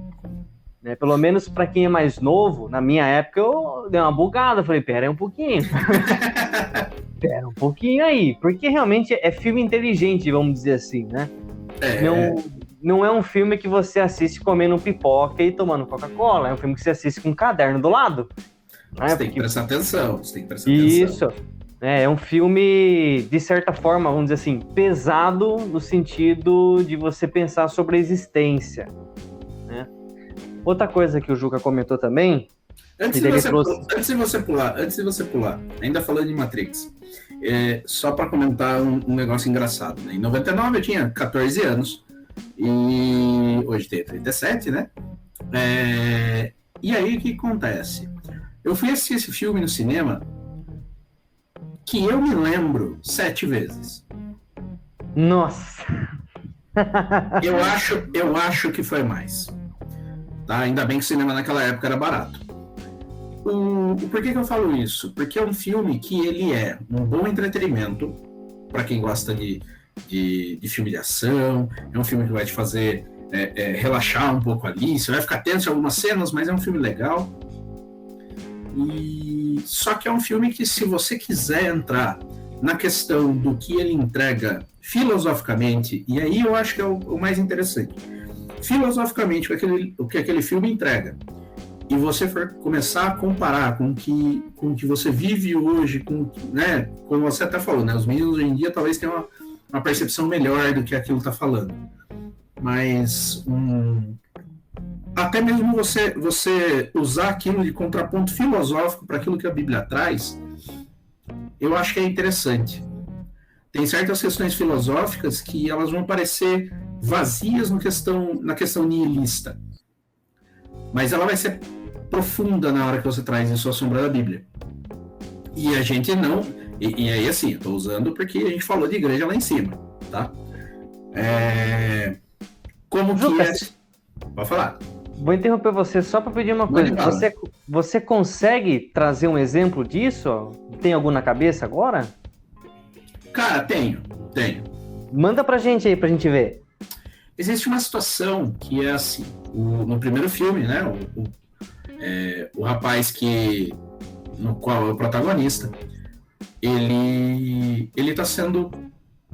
Né? Pelo menos para quem é mais novo, na minha época eu dei uma bugada, falei, pera aí um pouquinho. Pera um pouquinho aí, porque realmente é filme inteligente, vamos dizer assim, né? Não é um filme que você assiste comendo pipoca e tomando Coca-Cola, é um filme que você assiste com um caderno do lado. Né? Você tem que prestar atenção, Isso. É um filme, de certa forma, vamos dizer assim, pesado no sentido de você pensar sobre a existência. Né? Outra coisa que o Juca comentou também... Antes de você pular, ainda falando de Matrix, só para comentar um negócio engraçado. Né? Em 99 eu tinha 14 anos, e hoje tenho 37, né? E aí o que acontece? Eu fui assistir esse filme no cinema que eu me lembro 7 vezes. Nossa! Eu acho que foi mais. Tá? Ainda bem que o cinema naquela época era barato. Por que eu falo isso? Porque é um filme que ele é um bom entretenimento para quem gosta de filme de ação, é um filme que vai te fazer relaxar um pouco ali, você vai ficar tenso em algumas cenas, mas é um filme legal. E só que é um filme que, se você quiser entrar na questão do que ele entrega filosoficamente, e aí eu acho que é o mais interessante, filosoficamente o que aquele filme entrega, e você for começar a comparar com o que você vive hoje, né, como você até falou, né, os meninos hoje em dia talvez tenham uma percepção melhor do que aquilo está falando, mas até mesmo você usar aquilo de contraponto filosófico para aquilo que a Bíblia traz, eu acho que é interessante. Tem certas questões filosóficas que elas vão parecer vazias na questão nihilista, mas ela vai ser profunda na hora que você traz isso à sombra da Bíblia. E a gente não... E aí, assim, eu tô usando porque a gente falou de igreja lá em cima, tá? Como que Lucas, Pode falar. vou interromper você só para pedir uma coisa. Você consegue trazer um exemplo disso? Tem algum na cabeça agora? Cara, tenho. Manda pra gente aí, pra gente ver. Existe uma situação que é assim, no primeiro filme, né, o rapaz no qual é o protagonista, ele está sendo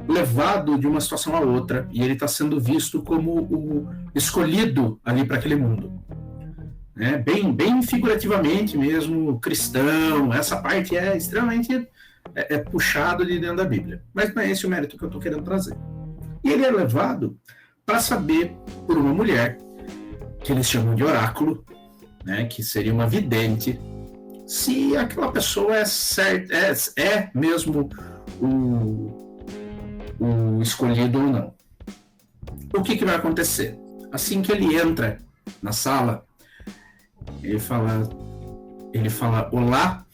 levado de uma situação a outra e ele está sendo visto como o escolhido ali para aquele mundo, né? Bem figurativamente mesmo, cristão. Essa parte é extremamente puxado de dentro da Bíblia, mas não é esse o mérito que eu estou querendo trazer. E ele é levado para saber por uma mulher que eles chamam de oráculo, né, que seria uma vidente, se aquela pessoa é mesmo o escolhido ou não. O que vai acontecer? Assim que ele entra na sala, ele fala olá,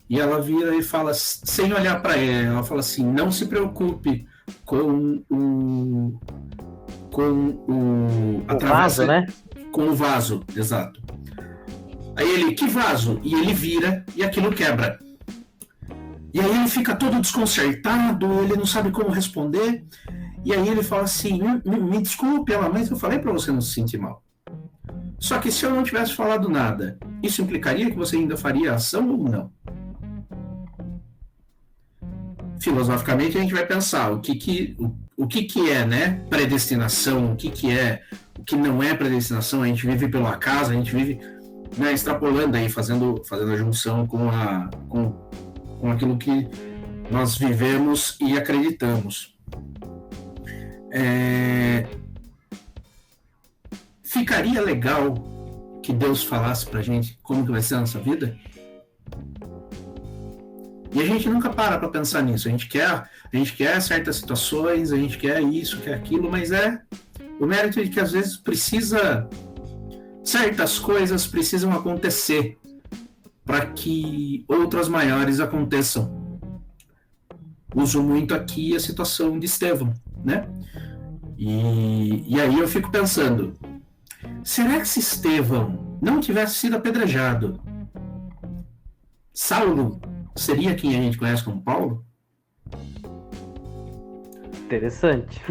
e ela vira e fala, sem olhar para ele, ela fala assim: não se preocupe com o vaso, né? Com o vaso, exato. Aí ele, que vaso? E ele vira e aquilo quebra. E aí ele fica todo desconcertado, ele não sabe como responder. E aí ele fala assim: me desculpe, mas eu falei para você não se sentir mal. Só que se eu não tivesse falado nada, isso implicaria que você ainda faria a ação ou não? Filosoficamente a gente vai pensar o que é, né, predestinação, o que não é predestinação. A gente vive pelo acaso, a gente vive, né, extrapolando aí, fazendo a junção com aquilo que nós vivemos e acreditamos. Ficaria legal que Deus falasse pra gente como que vai ser a nossa vida? E a gente nunca para pensar nisso. A gente quer certas situações, a gente quer isso, quer aquilo, mas o mérito de que às vezes certas coisas precisam acontecer para que outras maiores aconteçam. Uso muito aqui a situação de Estevão, né? E aí eu fico pensando, será que se Estevão não tivesse sido apedrejado, Saulo seria quem a gente conhece como Paulo? Interessante.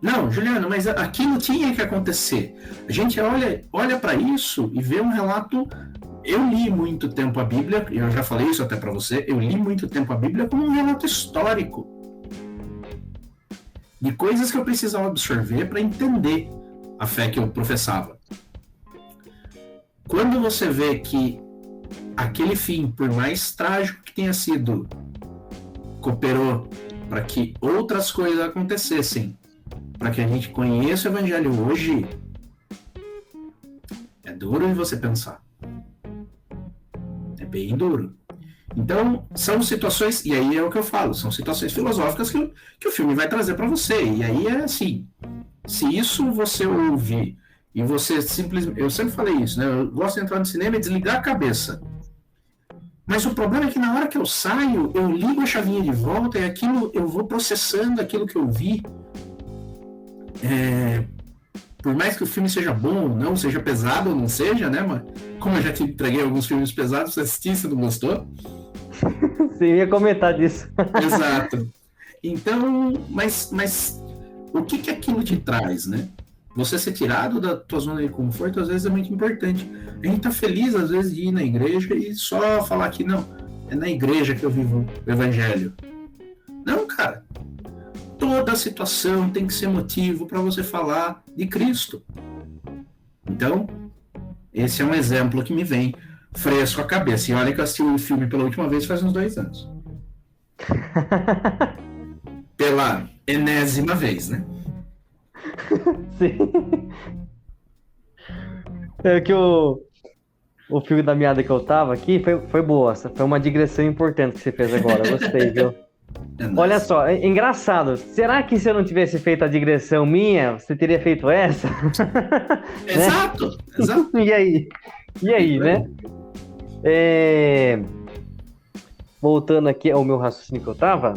Não, Juliano, mas aquilo tinha que acontecer. A gente olha para isso e vê um relato. Eu li muito tempo a Bíblia, e eu já falei isso até para você, eu li muito tempo a Bíblia como um relato histórico de coisas que eu precisava absorver para entender a fé que eu professava. Quando você vê que aquele fim, por mais trágico que tenha sido, cooperou para que outras coisas acontecessem, para que a gente conheça o Evangelho hoje, é duro de você pensar. É bem duro. Então, são situações, e aí é o que eu falo, são situações filosóficas que o filme vai trazer para você. E aí é assim, se isso você ouve e você simplesmente... Eu sempre falei isso, né? Eu gosto de entrar no cinema e desligar a cabeça. Mas o problema é que na hora que eu saio, eu ligo a chavinha de volta e aquilo, eu vou processando aquilo que eu vi. Por mais que o filme seja bom ou não, seja pesado ou não seja, né, mano? Como eu já te entreguei alguns filmes pesados, você assistiu, você não gostou? Você ia comentar disso. Exato. Então, mas o que aquilo te traz, né? você ser tirado da tua zona de conforto, às vezes é muito importante. A gente tá feliz, às vezes, de ir na igreja e só falar que não, é na igreja que eu vivo o evangelho. Não, cara. Toda situação tem que ser motivo para você falar de Cristo. Então, esse é um exemplo que me vem fresco à cabeça. E olha que eu assisti o filme pela última vez faz uns 2 anos. Pela enésima vez, né? Sim. É que o filme da meada que eu tava aqui foi boa. Foi uma digressão importante que você fez agora. Eu gostei, viu? Olha só, é engraçado. Será que se eu não tivesse feito a digressão minha, você teria feito essa? Exato, né? Exato. E aí, né? Voltando aqui ao meu raciocínio que eu tava,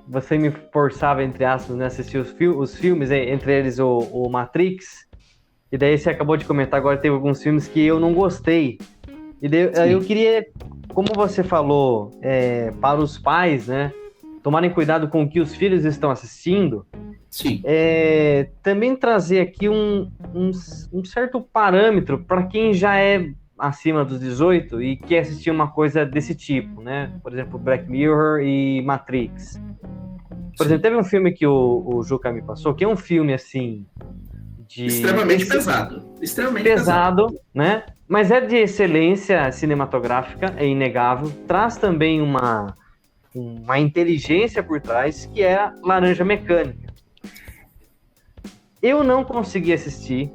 você me forçava, entre aspas, né, assistir os filmes, entre eles o Matrix, e daí você acabou de comentar agora, teve alguns filmes que eu não gostei. E daí, eu queria, como você falou, para os pais, né, tomarem cuidado com o que os filhos estão assistindo, Sim. Também trazer aqui um certo parâmetro para quem já é acima dos 18 e quer assistir uma coisa desse tipo, né? Por exemplo, Black Mirror e Matrix. Por exemplo, teve um filme que o Juca me passou, que é um filme, assim, extremamente pesado. Extremamente pesado, né? Mas é de excelência cinematográfica, é inegável. Traz também uma inteligência por trás, que é a Laranja Mecânica. Eu não consegui assistir.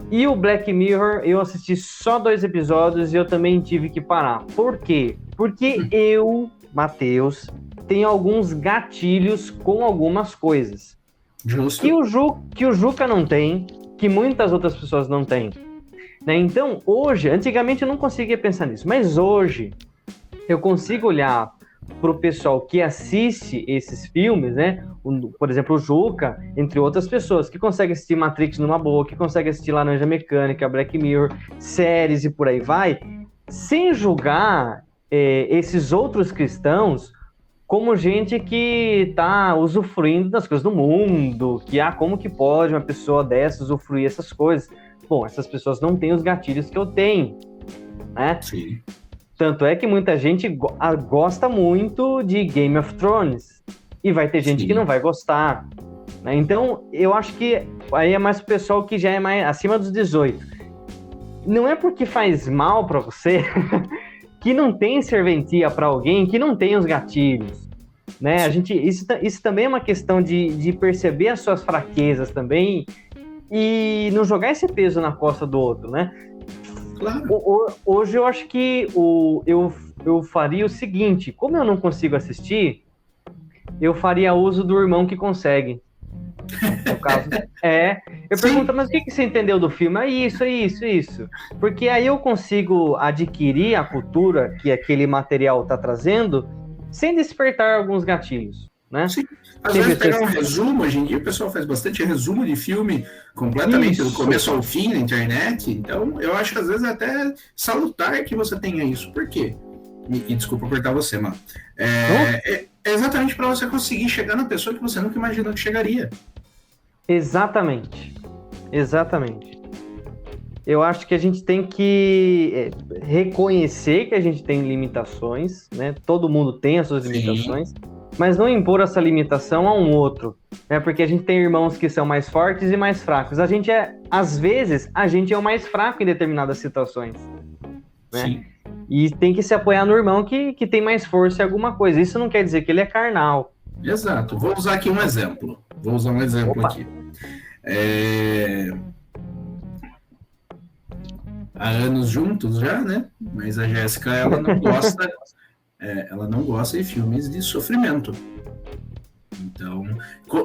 E o Black Mirror, eu assisti só 2 episódios e eu também tive que parar. Por quê? Porque eu, Matheus, tenho alguns gatilhos com algumas coisas. Justo. Que o Juca não tem, que muitas outras pessoas não têm. Né? Então, hoje, antigamente eu não conseguia pensar nisso, mas hoje eu consigo olhar para o pessoal que assiste esses filmes, né? Por exemplo, o Juca, entre outras pessoas, que consegue assistir Matrix numa boa, que consegue assistir Laranja Mecânica, Black Mirror, séries e por aí vai, sem julgar esses outros cristãos como gente que está usufruindo das coisas do mundo, que como que pode uma pessoa dessa usufruir essas coisas? Bom, essas pessoas não têm os gatilhos que eu tenho, né? Sim. Tanto é que muita gente gosta muito de Game of Thrones. E vai ter gente que não vai gostar. Né? Então, eu acho que aí é mais o pessoal que já é mais acima dos 18. Não é porque faz mal para você que não tem serventia para alguém que não tem os gatilhos. Né? Isso também é uma questão de perceber as suas fraquezas também e não jogar esse peso na costa do outro, né? Claro. Hoje eu acho que eu faria o seguinte: como eu não consigo assistir, eu faria uso do irmão que consegue. No caso. Eu pergunto, mas o que você entendeu do filme? É isso. Porque aí eu consigo adquirir a cultura que aquele material está trazendo sem despertar alguns gatilhos. Né? Sim. Às vezes pegar um resumo, hoje em dia o pessoal faz bastante resumo de filme completamente do começo ao fim na internet, então eu acho que às vezes é até salutar que você tenha isso. Por quê? E desculpa cortar você, mano. É exatamente para você conseguir chegar na pessoa que você nunca imaginou que chegaria. Exatamente. Eu acho que a gente tem que reconhecer que a gente tem limitações, né? Todo mundo tem as suas limitações. Mas não impor essa limitação a um outro, né? Porque a gente tem irmãos que são mais fortes e mais fracos. Às vezes, a gente é o mais fraco em determinadas situações, né? Sim. E tem que se apoiar no irmão que tem mais força em alguma coisa. Isso não quer dizer que ele é carnal. Exato. Vou usar aqui um exemplo. Aqui. Há anos juntos já, né? Mas a Jéssica, ela não gosta... ela não gosta de filmes de sofrimento. Então,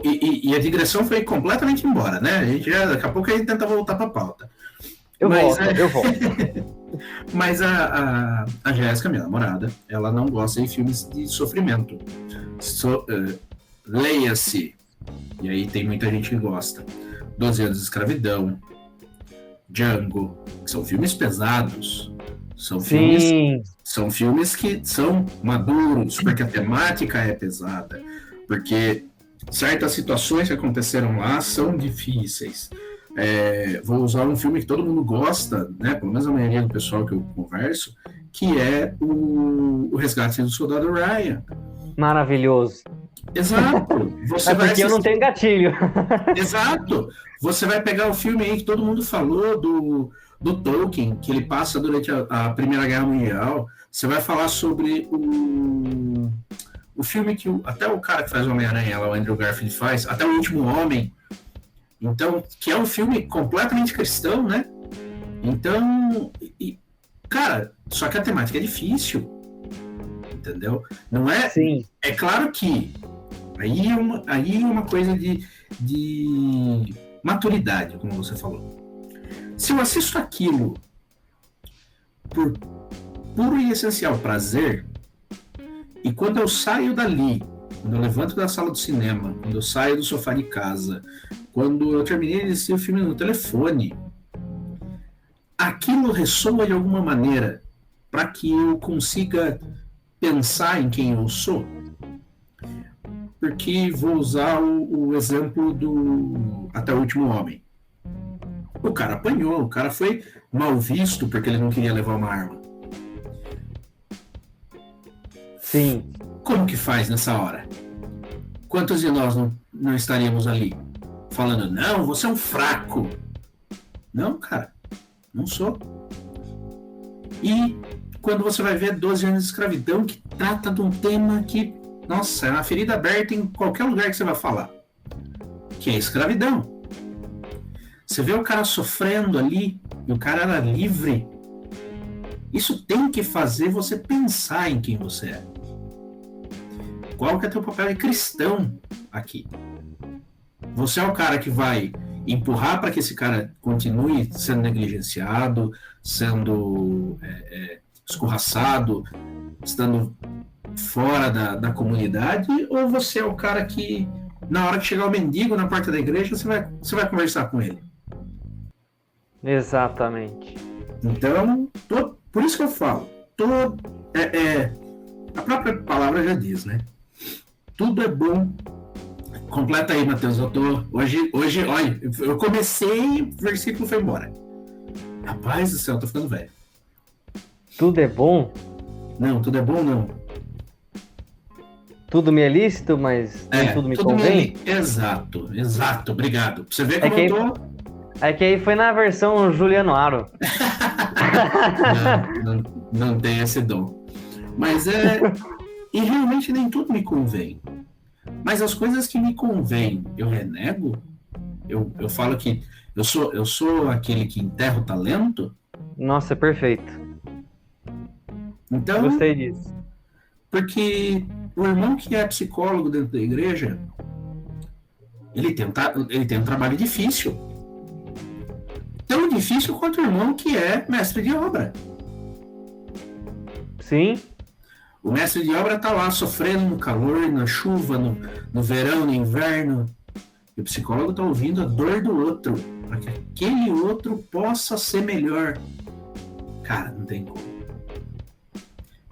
e a digressão foi completamente embora, né? A gente daqui a pouco a gente tenta voltar para a pauta. Eu volto. Mas a Jéssica, minha namorada, ela não gosta de filmes de sofrimento. Leia-se, e aí tem muita gente que gosta, 12 anos de escravidão, Django, que são filmes pesados. São filmes que são maduros, porque a temática é pesada. Porque certas situações que aconteceram lá são difíceis. Vou usar um filme que todo mundo gosta, né? Pelo menos a maioria do pessoal que eu converso, que é o Resgate do Soldado Ryan. Maravilhoso. Exato. Você vai porque eu não tenho gatilho. Exato. Você vai pegar o filme aí que todo mundo falou do Tolkien, que ele passa durante a Primeira Guerra Mundial. Você vai falar sobre o filme que até o cara que faz o Homem-Aranha, lá, o Andrew Garfield, faz, até o Último Homem. Então, que é um filme completamente cristão, né? Então, cara, só que a temática é difícil, entendeu? Não é? Sim. É claro que aí é uma coisa de maturidade, como você falou. Se eu assisto aquilo por puro e essencial prazer, e quando eu saio dali, quando eu levanto da sala do cinema, quando eu saio do sofá de casa, quando eu terminei de assistir o filme no telefone, aquilo ressoa de alguma maneira para que eu consiga pensar em quem eu sou. Porque vou usar o exemplo do Até o Último Homem. O cara apanhou, o cara foi mal visto porque ele não queria levar uma arma. Sim. Como que faz nessa hora? Quantos de nós não estaríamos ali falando, não, você é um fraco? Não, cara, não sou. E quando você vai ver 12 anos de escravidão, que trata de um tema que, nossa, é uma ferida aberta em qualquer lugar que você vai falar, que é a escravidão. Você vê o cara sofrendo ali, e o cara era livre. Isso tem que fazer você pensar em quem você é. Qual que é teu papel de cristão aqui? Você é o cara que vai empurrar para que esse cara continue sendo negligenciado, sendo escorraçado, estando fora da comunidade, ou você é o cara que, na hora que chegar o mendigo na porta da igreja, você vai conversar com ele? Exatamente. Então, por isso que eu falo, a própria palavra já diz, né? Tudo é bom. Completa aí, Matheus. Hoje, olha, eu comecei, o versículo foi embora. Rapaz do céu, tô ficando velho. Tudo é bom? Não, tudo é bom não. Tudo me é lícito, mas nem tudo me convém? Exato, obrigado. Pra você ver como eu tô... É que aí foi na versão Juliano Aro. não tem esse dom. Mas e realmente nem tudo me convém. Mas as coisas que me convêm, eu renego? Eu falo que eu sou aquele que enterra o talento? Nossa, perfeito. Então, gostei disso. Porque o irmão que é psicólogo dentro da igreja, ele tem um trabalho difícil. Tão difícil quanto o irmão que é mestre de obra. Sim. O mestre de obra está lá sofrendo no calor, na chuva, no verão, no inverno. E o psicólogo está ouvindo a dor do outro, para que aquele outro possa ser melhor. Cara, não tem como.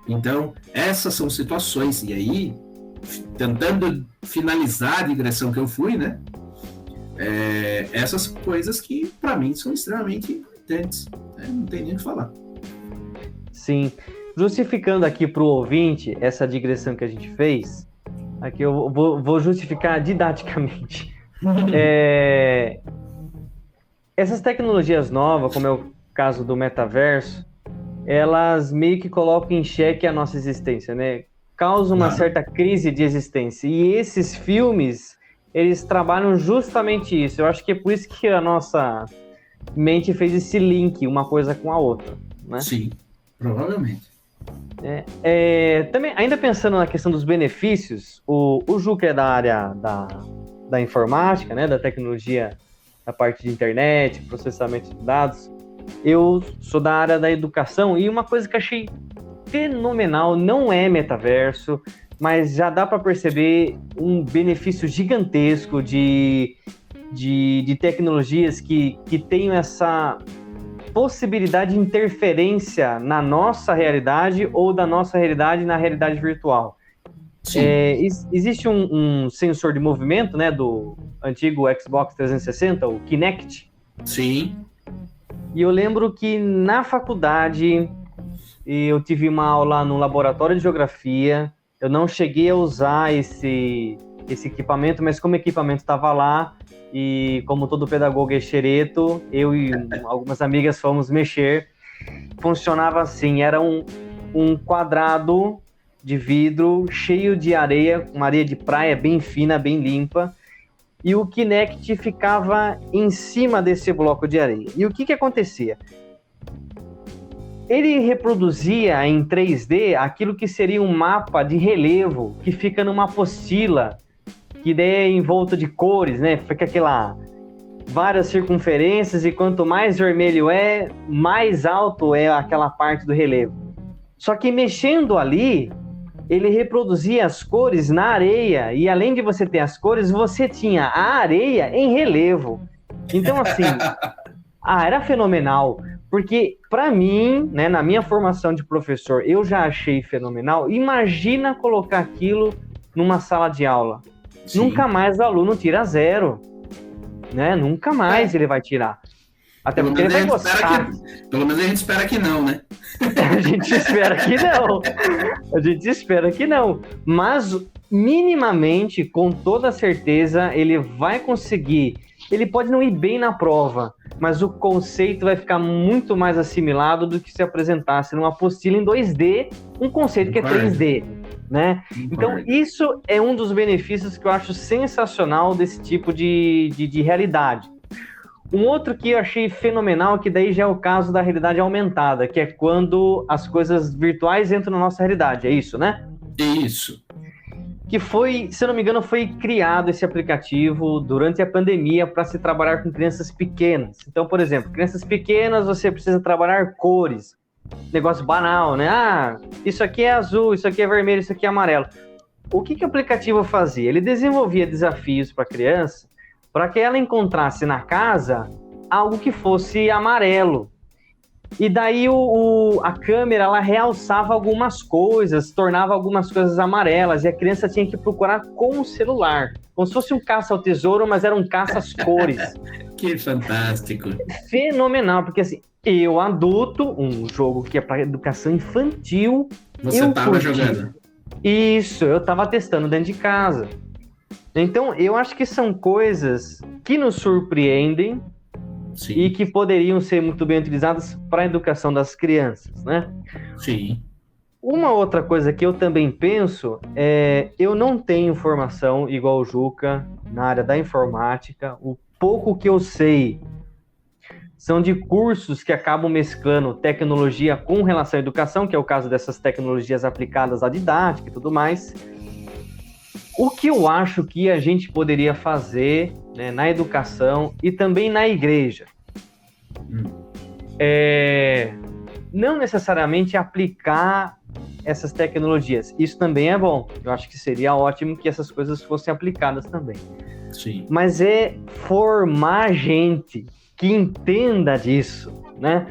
Então, essas são situações. E aí, tentando finalizar a digressão que eu fui, né? Essas coisas que, para mim, são extremamente importantes. Né? Não tem nem o que falar. Sim. Justificando aqui para o ouvinte essa digressão que a gente fez, aqui eu vou justificar didaticamente. Essas tecnologias novas, como é o caso do metaverso, elas meio que colocam em xeque a nossa existência, né? Causam uma certa crise de existência. E esses filmes, eles trabalham justamente isso. Eu acho que é por isso que a nossa mente fez esse link, uma coisa com a outra, né? Sim, provavelmente. Também, ainda pensando na questão dos benefícios, o Ju, que é da área da informática, né, da tecnologia, da parte de internet, processamento de dados, eu sou da área da educação, e uma coisa que achei fenomenal, não é metaverso, mas já dá para perceber um benefício gigantesco de tecnologias que tenham essa possibilidade de interferência na nossa realidade ou da nossa realidade na realidade virtual. Sim, Existe um sensor de movimento, né, do antigo Xbox 360, o Kinect. sim. E eu lembro que na faculdade eu tive uma aula no laboratório de geografia. Eu não cheguei a usar esse equipamento, mas como o equipamento estava lá, e como todo pedagogo é xereto, eu e algumas amigas fomos mexer. Funcionava assim, era um quadrado de vidro cheio de areia, uma areia de praia bem fina, bem limpa, e o Kinect ficava em cima desse bloco de areia. E o que acontecia? Ele reproduzia em 3D aquilo que seria um mapa de relevo que fica numa apostila, que daí é envolto de cores, né? Fica várias circunferências, e quanto mais vermelho mais alto é aquela parte do relevo. Só que mexendo ali, ele reproduzia as cores na areia, e além de você ter as cores, você tinha a areia em relevo. Então, assim, era fenomenal, porque para mim, né, na minha formação de professor, eu já achei fenomenal. Imagina colocar aquilo numa sala de aula. Sim. Nunca mais o aluno tira 0, né? Nunca mais ele vai tirar. Até porque ele vai gostar. Pelo menos a gente espera que não, né? A gente espera que não. A gente espera que não. Mas, minimamente, com toda certeza, ele vai conseguir. Ele pode não ir bem na prova, mas o conceito vai ficar muito mais assimilado do que se apresentasse numa apostila em 2D, um conceito que é 3D, né? Então, isso é um dos benefícios que eu acho sensacional desse tipo de realidade. Um outro que eu achei fenomenal, que daí já é o caso da realidade aumentada, que é quando as coisas virtuais entram na nossa realidade, é isso, né? Isso. Que foi, se eu não me engano, foi criado esse aplicativo durante a pandemia para se trabalhar com crianças pequenas. Então, por exemplo, crianças pequenas, você precisa trabalhar cores. Negócio banal, né? Isso aqui é azul, isso aqui é vermelho, isso aqui é amarelo. O que o aplicativo fazia? Ele desenvolvia desafios para a criança, para que ela encontrasse na casa algo que fosse amarelo. E daí a câmera, ela realçava algumas coisas, tornava algumas coisas amarelas, e a criança tinha que procurar com o celular. Como se fosse um caça ao tesouro, mas era um caça às cores. Que fantástico. Fenomenal, porque assim, eu adulto, um jogo que é para educação infantil, Você estava jogando? Isso, eu estava testando dentro de casa. Então, eu acho que são coisas que nos surpreendem. Sim. E que poderiam ser muito bem utilizadas para a educação das crianças, né? Sim. Uma outra coisa que eu também penso é, eu não tenho formação igual o Juca na área da informática. O pouco que eu sei são de cursos que acabam mesclando tecnologia com relação à educação, que é o caso dessas tecnologias aplicadas à didática e tudo mais. O que eu acho que a gente poderia fazer, né, na educação e também na igreja não necessariamente aplicar essas tecnologias. Isso também é bom. Eu acho que seria ótimo que essas coisas fossem aplicadas também. Sim. Mas é formar gente que entenda disso, né?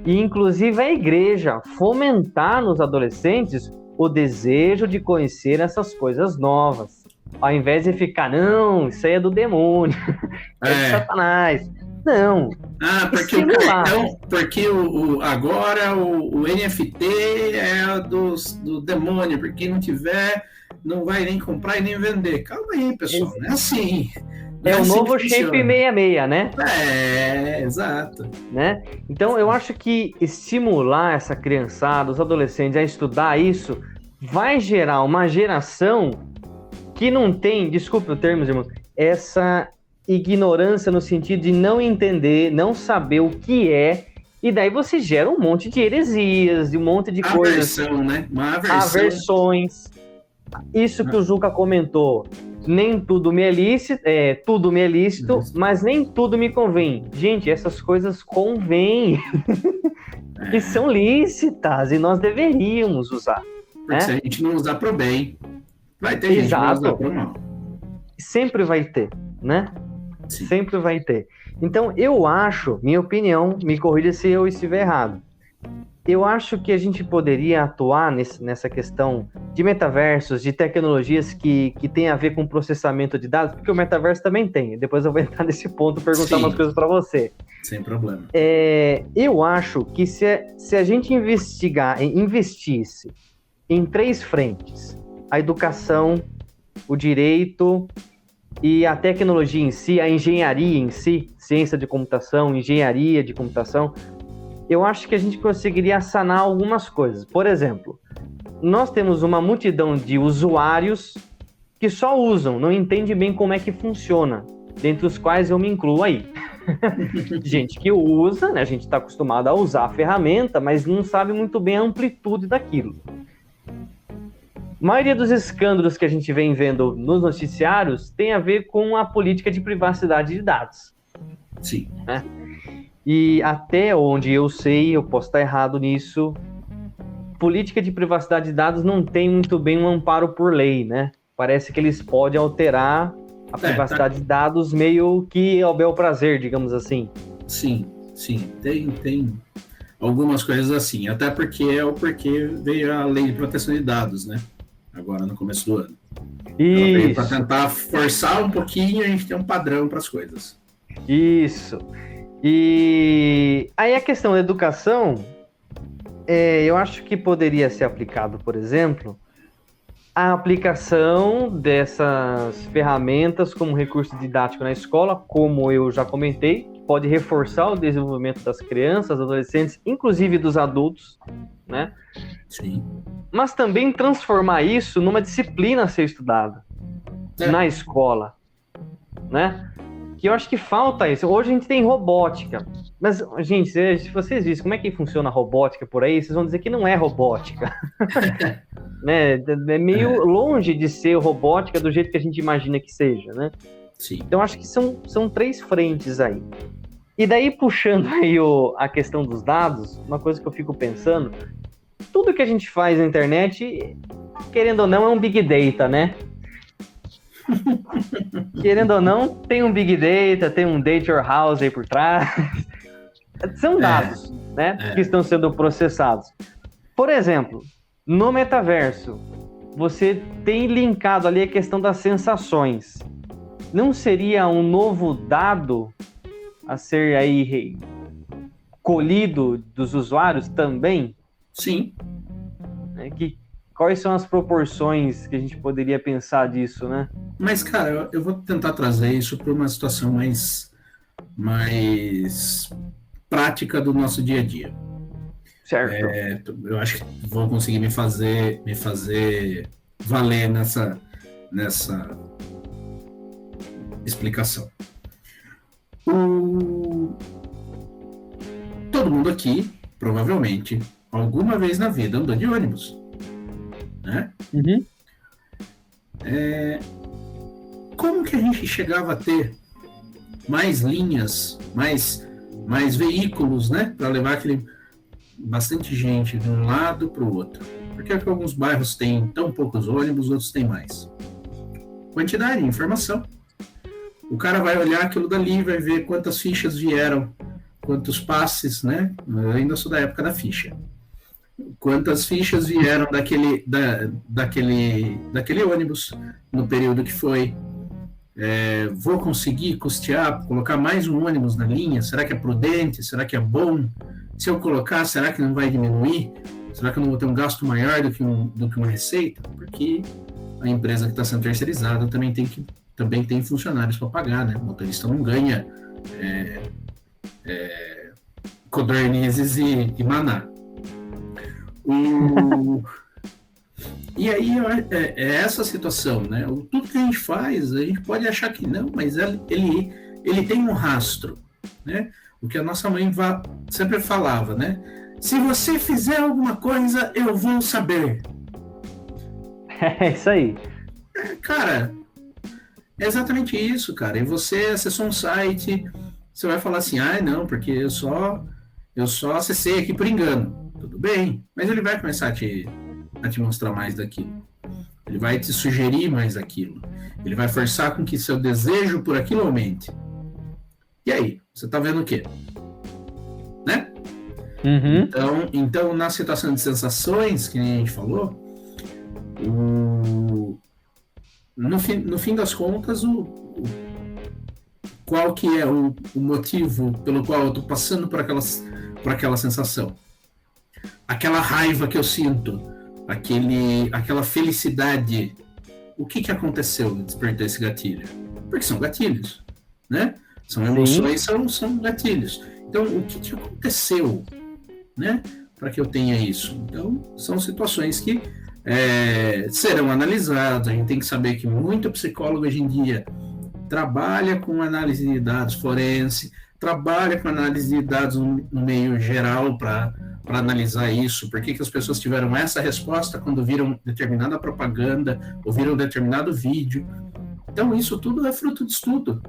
E inclusive a igreja fomentar nos adolescentes o desejo de conhecer essas coisas novas, ao invés de ficar, não, isso aí é do demônio, é de Satanás. Não. Porque agora o NFT é do demônio, porque quem não tiver, não vai nem comprar e nem vender. Calma aí, pessoal, não é assim. É o novo Shape 66, né? Exato. Né? Então, eu acho que estimular essa criançada, os adolescentes, a estudar isso, vai gerar uma geração que não tem, desculpe o termo, irmão, essa ignorância no sentido de não entender, não saber o que é, e daí você gera um monte de heresias, de um monte de coisas. Aversão, né? Aversões. Isso que o Juca comentou. Nem tudo me é lícito, tudo me é lícito, mas nem tudo me convém. Gente, essas coisas convêm. E são lícitas, e nós deveríamos usar. Porque né? Se a gente não usar pro bem, vai ter gente que vai usar pro mal. Sempre vai ter, né? Sim. Sempre vai ter. Então, eu acho, minha opinião, me corrija se eu estiver errado, Eu acho que a gente poderia atuar nessa questão de metaversos, de tecnologias que tem a ver com processamento de dados, porque o metaverso também tem. Depois eu vou entrar nesse ponto e perguntar umas coisas para você. Sem problema. Eu acho que se a gente investisse em 3 frentes, a educação, o direito e a tecnologia em si, a engenharia em si, ciência de computação, engenharia de computação, eu acho que a gente conseguiria sanar algumas coisas. Por exemplo, nós temos uma multidão de usuários que só usam, não entendem bem como é que funciona, dentre os quais eu me incluo aí. Gente que usa, né, a gente está acostumado a usar a ferramenta, mas não sabe muito bem a amplitude daquilo. A maioria dos escândalos que a gente vem vendo nos noticiários tem a ver com a política de privacidade de dados. Sim. Né? E até onde eu sei, eu posso estar errado nisso, política de privacidade de dados não tem muito bem um amparo por lei, né? Parece que eles podem alterar a privacidade de dados meio que ao bel prazer, digamos assim. Sim, tem algumas coisas assim, até porque veio a lei de proteção de dados, né? Agora no começo do ano. Ela veio para tentar forçar um pouquinho, a gente tem um padrão para as coisas. Isso. E aí a questão da educação, eu acho que poderia ser aplicado, por exemplo, a aplicação dessas ferramentas como recurso didático na escola, como eu já comentei, pode reforçar o desenvolvimento das crianças, adolescentes, inclusive dos adultos, né? Sim. Mas também transformar isso numa disciplina a ser estudada na escola, né? Que eu acho que falta isso. Hoje a gente tem robótica, mas, gente, se vocês vissem como é que funciona a robótica por aí, vocês vão dizer que não é robótica. Né? É meio longe de ser robótica do jeito que a gente imagina que seja, né? Sim. Então, acho que são 3 frentes aí. E daí, puxando aí a questão dos dados, uma coisa que eu fico pensando, tudo que a gente faz na internet, querendo ou não, é um big data, né? Querendo ou não, tem um big data, tem um data warehouse aí por trás. São dados, né, que estão sendo processados. Por exemplo, no metaverso, você tem linkado ali a questão das sensações. Não seria um novo dado a ser aí colhido dos usuários também? Sim. Quais são as proporções que a gente poderia pensar disso, né? Mas, cara, eu vou tentar trazer isso para uma situação mais prática do nosso dia a dia. Certo. Eu acho que vou conseguir me fazer valer nessa explicação. Todo mundo aqui, provavelmente, alguma vez na vida andou de ônibus, né? Uhum. Como que a gente chegava a ter mais linhas, mais veículos, né, para levar bastante gente de um lado para o outro? Por que alguns bairros têm tão poucos ônibus, outros têm mais? Quantidade, informação. O cara vai olhar aquilo dali, vai ver quantas fichas vieram, quantos passes, né? Eu ainda sou da época da ficha. Quantas fichas vieram daquele ônibus no período que foi. Vou conseguir custear, colocar mais um ônibus na linha? Será que é prudente? Será que é bom? Se eu colocar, será que não vai diminuir? Será que eu não vou ter um gasto maior do que uma receita? Porque a empresa que está sendo terceirizada também tem funcionários para pagar, né? O motorista não ganha codornizes e maná. E aí é essa situação, né? Tudo que a gente faz, a gente pode achar que não, mas ele tem um rastro, né? O que a nossa mãe sempre falava, né? Se você fizer alguma coisa, eu vou saber. É isso aí. Cara, é exatamente isso, cara. E você acessou um site, você vai falar assim, não, porque eu só acessei aqui por engano. Tudo bem, mas ele vai começar a te mostrar mais daquilo. Ele vai te sugerir mais daquilo. Ele vai forçar com que seu desejo por aquilo aumente. E aí, você tá vendo o quê? Né? Uhum. Então, na situação de sensações, que nem a gente falou, no fim das contas, qual que é o motivo pelo qual eu estou passando por aquela sensação? Aquela raiva que eu sinto, aquela felicidade. O que aconteceu de despertar esse gatilho? Porque são gatilhos, né? São emoções, são gatilhos. Então, o que aconteceu, né, para que eu tenha isso? Então, são situações que serão analisadas. A gente tem que saber que muito psicólogo hoje em dia trabalha com análise de dados forense, trabalha com análise de dados no meio geral para analisar isso, por que as pessoas tiveram essa resposta quando viram determinada propaganda ou viram determinado vídeo. Então, isso tudo é fruto de estudo.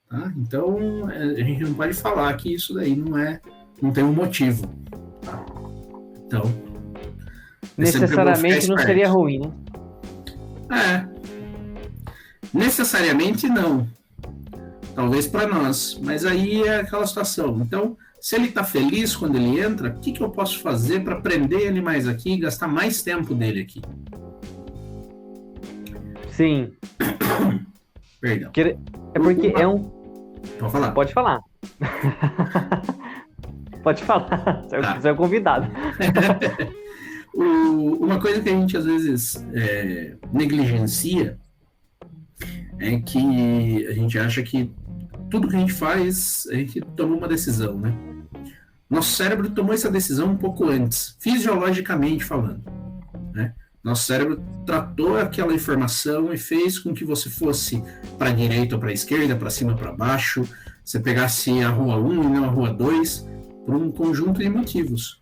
Tá? Então, a gente não pode falar que isso daí não tem um motivo. Tá? Então, necessariamente não seria ruim, né? Necessariamente não. Talvez para nós, mas aí é aquela situação. Então, se ele está feliz quando ele entra, o que eu posso fazer para prender ele mais aqui e gastar mais tempo dele aqui? Sim. Perdão. É porque Pode falar. Pode falar. Pode falar. Você é o convidado. Uma coisa que a gente às vezes negligencia é que a gente acha que tudo que a gente faz, a gente toma uma decisão, né? Nosso cérebro tomou essa decisão um pouco antes, fisiologicamente falando, né? Nosso cérebro tratou aquela informação e fez com que você fosse para a direita ou para a esquerda, para cima ou para baixo, você pegasse a rua 1 e não a rua 2, por um conjunto de motivos.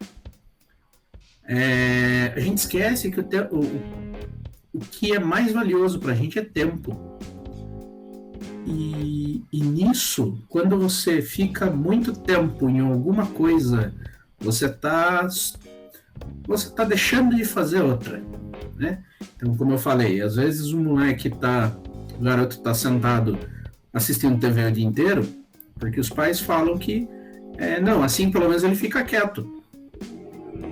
A gente esquece que o que é mais valioso para a gente é tempo. E nisso, quando você fica muito tempo em alguma coisa, você tá deixando de fazer outra, né? Então, como eu falei, às vezes o garoto tá sentado assistindo TV o dia inteiro, porque os pais falam que não, assim pelo menos ele fica quieto.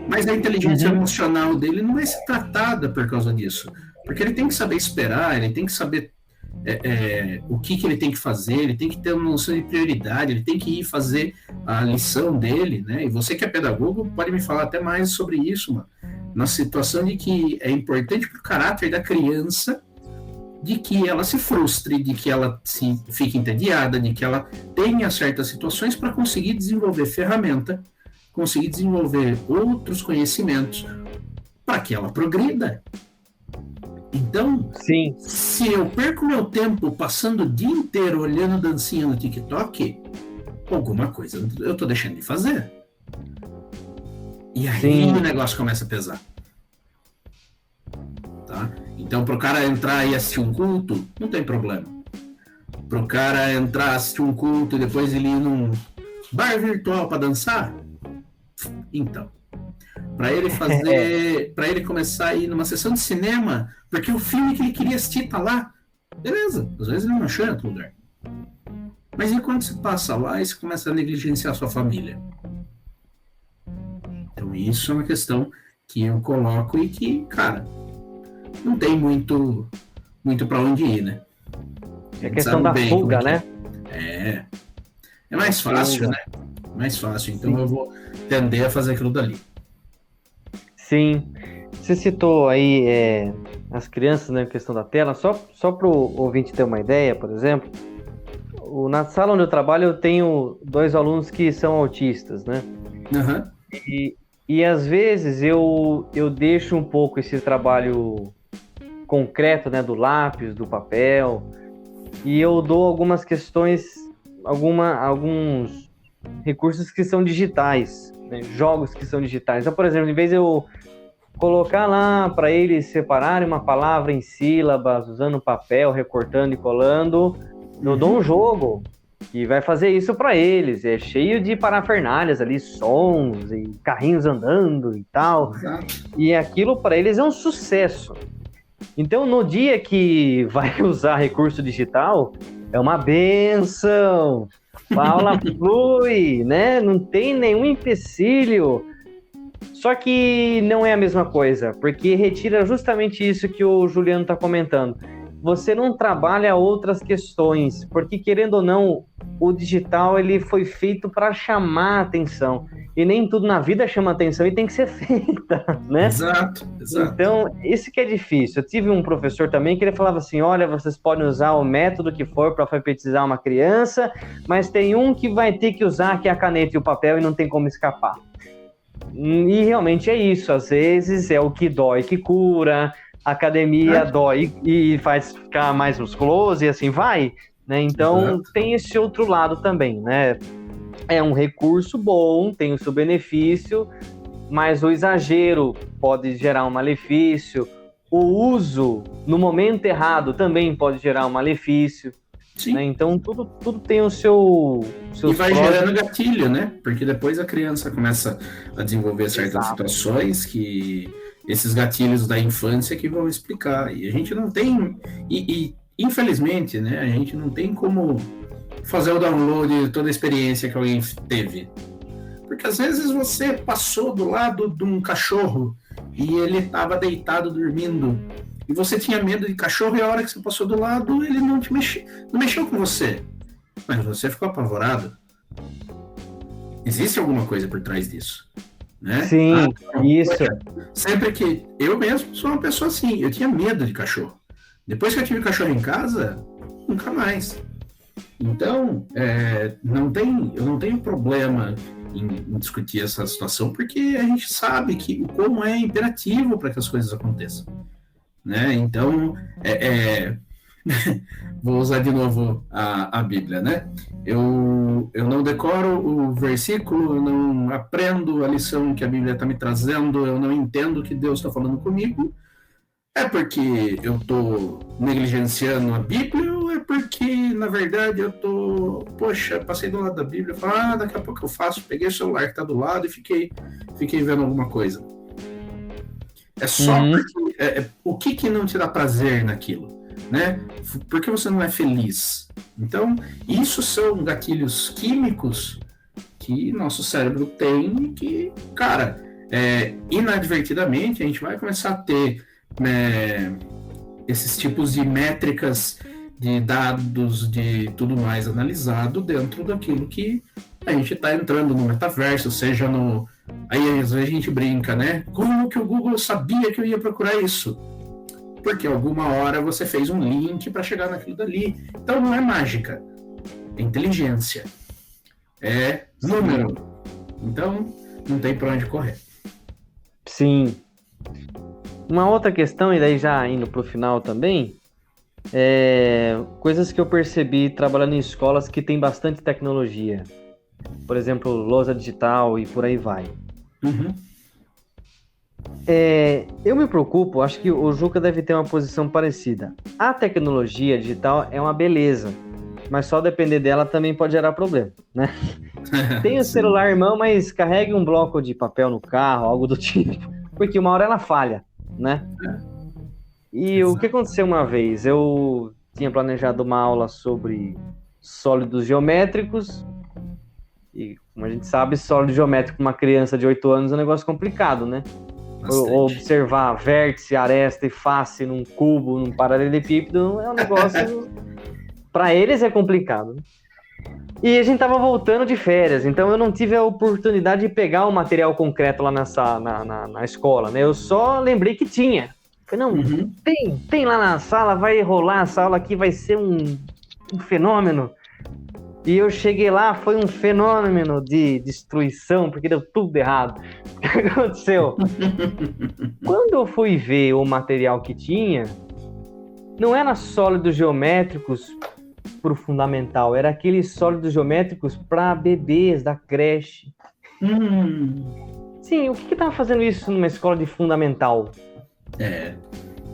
Mas a inteligência emocional dele não vai ser tratada por causa disso, porque ele tem que saber esperar, ele tem que saber o que ele tem que fazer, ele tem que ter uma noção de prioridade, ele tem que ir fazer a lição dele, né? E você que é pedagogo pode me falar até mais sobre isso, mano. Na situação de que é importante para o caráter da criança, de que ela se frustre, de que ela fique entediada, de que ela tenha certas situações para conseguir desenvolver ferramenta, conseguir desenvolver outros conhecimentos para que ela progrida. Então, sim, se eu perco meu tempo passando o dia inteiro olhando dancinha no TikTok, alguma coisa eu tô deixando de fazer. E aí o negócio começa a pesar. Tá? Então, pro cara entrar e assistir um culto, não tem problema. Pro cara entrar, assistir um culto e depois ele ir num bar virtual para dançar, então... Para ele para ele começar a ir numa sessão de cinema, porque o filme que ele queria assistir tá lá, beleza, às vezes ele não achou em outro lugar. Mas e quando você passa lá e você começa a negligenciar a sua família? Então isso é uma questão que eu coloco e que, cara, não tem muito para onde ir, né? É questão da fuga, né? É mais fácil, né? Mais fácil, então eu vou tender a fazer aquilo dali. Sim, você citou aí as crianças, né, questão da tela, só para o ouvinte ter uma ideia, por exemplo, na sala onde eu trabalho eu tenho 2 alunos que são autistas, né? Uhum. E às vezes eu deixo um pouco esse trabalho concreto, né, do lápis, do papel, e eu dou algumas questões, alguns recursos que são digitais, né, jogos que são digitais. Então, por exemplo, em vez de eu colocar lá para eles separarem uma palavra em sílabas, usando papel, recortando e colando, eu dou um jogo que vai fazer isso para eles. É cheio de parafernálias ali, sons e carrinhos andando e tal. Exato. E aquilo para eles é um sucesso. Então, no dia que vai usar recurso digital, é uma benção. A aula flui, né? Não tem nenhum empecilho. Só que não é a mesma coisa, porque retira justamente isso que o Juliano está comentando. Você não trabalha outras questões, porque querendo ou não, o digital ele foi feito para chamar a atenção. E nem tudo na vida chama atenção e tem que ser feita, né? Exato. Então, isso que é difícil. Eu tive um professor também que ele falava assim, olha, vocês podem usar o método que for para alfabetizar uma criança, mas tem um que vai ter que usar, que é a caneta e o papel, e não tem como escapar. E realmente é isso. Às vezes é o que dói que cura, a academia dói e faz ficar mais musculoso e assim vai, né? Então, tem esse outro lado também, né? É um recurso bom, tem o seu benefício, mas o exagero pode gerar um malefício, o uso no momento errado também pode gerar um malefício, né? Então tudo tem o seu... E vai gerando gatilho, né? Porque depois a criança começa a desenvolver certas situações que esses gatilhos da infância que vão explicar. E a gente não tem... E infelizmente, né? A gente não tem como fazer o download de toda a experiência que alguém teve. Porque às vezes você passou do lado de um cachorro e ele estava deitado dormindo e você tinha medo de cachorro e a hora que você passou do lado ele não mexeu com você, mas você ficou apavorado. Existe alguma coisa por trás disso, né? Sim, isso. Sempre que eu mesmo sou uma pessoa assim, eu tinha medo de cachorro. Depois que eu tive cachorro em casa, nunca mais. Então, eu não tenho problema em discutir essa situação, porque a gente sabe que como é imperativo para que as coisas aconteçam, né? Então, vou usar de novo a Bíblia, né? Eu não decoro o versículo, eu não aprendo a lição que a Bíblia está me trazendo, eu não entendo o que Deus está falando comigo. É porque eu estou negligenciando a Bíblia ou é porque, na verdade, eu passei do lado da Bíblia, falei, daqui a pouco eu faço, peguei o celular que está do lado e fiquei vendo alguma coisa. É só porque... o que não te dá prazer naquilo, né? Por que você não é feliz? Então, isso são gatilhos químicos que nosso cérebro tem e que, cara, inadvertidamente a gente vai começar a ter esses tipos de métricas, de dados, de tudo mais analisado dentro daquilo que a gente está entrando no metaverso, seja no... Aí às vezes a gente brinca, né? Como que o Google sabia que eu ia procurar isso? Porque alguma hora você fez um link para chegar naquilo dali. Então não é mágica, é inteligência, é número. Então não tem para onde correr. Sim. Uma outra questão, e daí já indo para o final também, coisas que eu percebi trabalhando em escolas que tem bastante tecnologia. Por exemplo, lousa digital e por aí vai. Uhum. Eu me preocupo, acho que o Juca deve ter uma posição parecida. A tecnologia digital é uma beleza, mas só depender dela também pode gerar problema, né? Tem o celular, irmão, mas carregue um bloco de papel no carro, algo do tipo, porque uma hora ela falha, né? E o que aconteceu uma vez? Eu tinha planejado uma aula sobre sólidos geométricos, e como a gente sabe, sólido geométrico para uma criança de 8 anos é um negócio complicado, né? Observar vértice, aresta e face num cubo, num paralelepípedo é um negócio... para eles é complicado, né? E a gente tava voltando de férias, então eu não tive a oportunidade de pegar o material concreto lá na escola, né? Eu só lembrei que tinha. Falei, não, tem lá na sala, vai rolar essa aula aqui, vai ser um fenômeno. E eu cheguei lá, foi um fenômeno de destruição, porque deu tudo errado. O que aconteceu? Quando eu fui ver o material que tinha, não era sólidos geométricos pro fundamental, era aqueles sólidos geométricos para bebês da creche. Sim, o que tava fazendo isso numa escola de fundamental?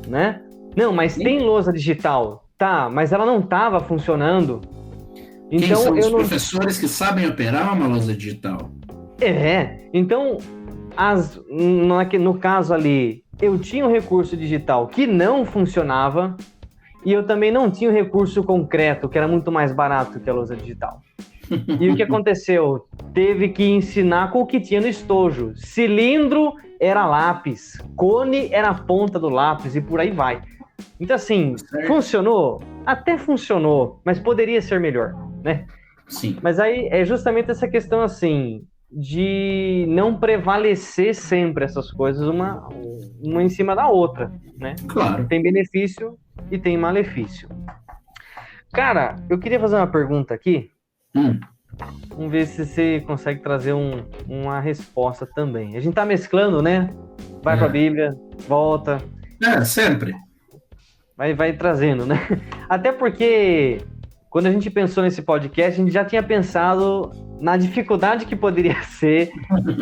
Né? Não, mas tem lousa digital. Tá, mas ela não tava funcionando. Então, quem são os professores que sabem operar uma lousa digital? Então, no caso ali, eu tinha um recurso digital que não funcionava e eu também não tinha um recurso concreto, que era muito mais barato que a lousa digital. E o que aconteceu? Teve que ensinar com o que tinha no estojo. Cilindro era lápis, cone era a ponta do lápis e por aí vai. Então, assim, funcionou? Até funcionou, mas poderia ser melhor, né? Sim. Mas aí é justamente essa questão, assim, de não prevalecer sempre essas coisas uma em cima da outra, né? Claro. Tem benefício e tem malefício. Cara, eu queria fazer uma pergunta aqui. Vamos ver se você consegue trazer uma resposta também. A gente tá mesclando, né? Vai pra Bíblia, volta. Sempre. Vai trazendo, né? Até porque quando a gente pensou nesse podcast, a gente já tinha pensado na dificuldade que poderia ser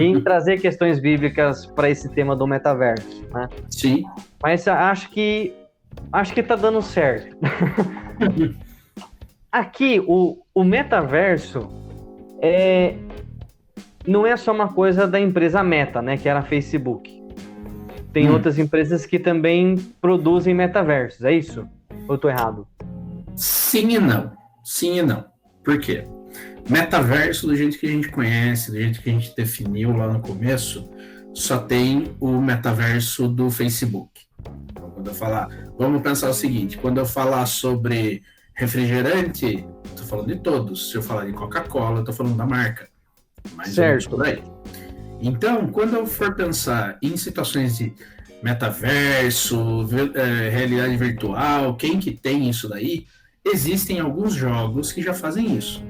em trazer questões bíblicas para esse tema do metaverso, né? Sim. Mas acho que tá dando certo. Aqui, o metaverso não é só uma coisa da empresa Meta, né? Que era a Facebook. Tem outras empresas que também produzem metaversos, é isso? Ou eu tô errado? Sim e não. Sim e não. Por quê? Metaverso, do jeito que a gente conhece, do jeito que a gente definiu lá no começo, só tem o metaverso do Facebook. Então, quando eu falar... Vamos pensar o seguinte, quando eu falar sobre refrigerante, estou falando de todos. Se eu falar de Coca-Cola, estou falando da marca. Certo. Por aí. Então, quando eu for pensar em situações de metaverso, realidade virtual, quem que tem isso daí, existem alguns jogos que já fazem isso.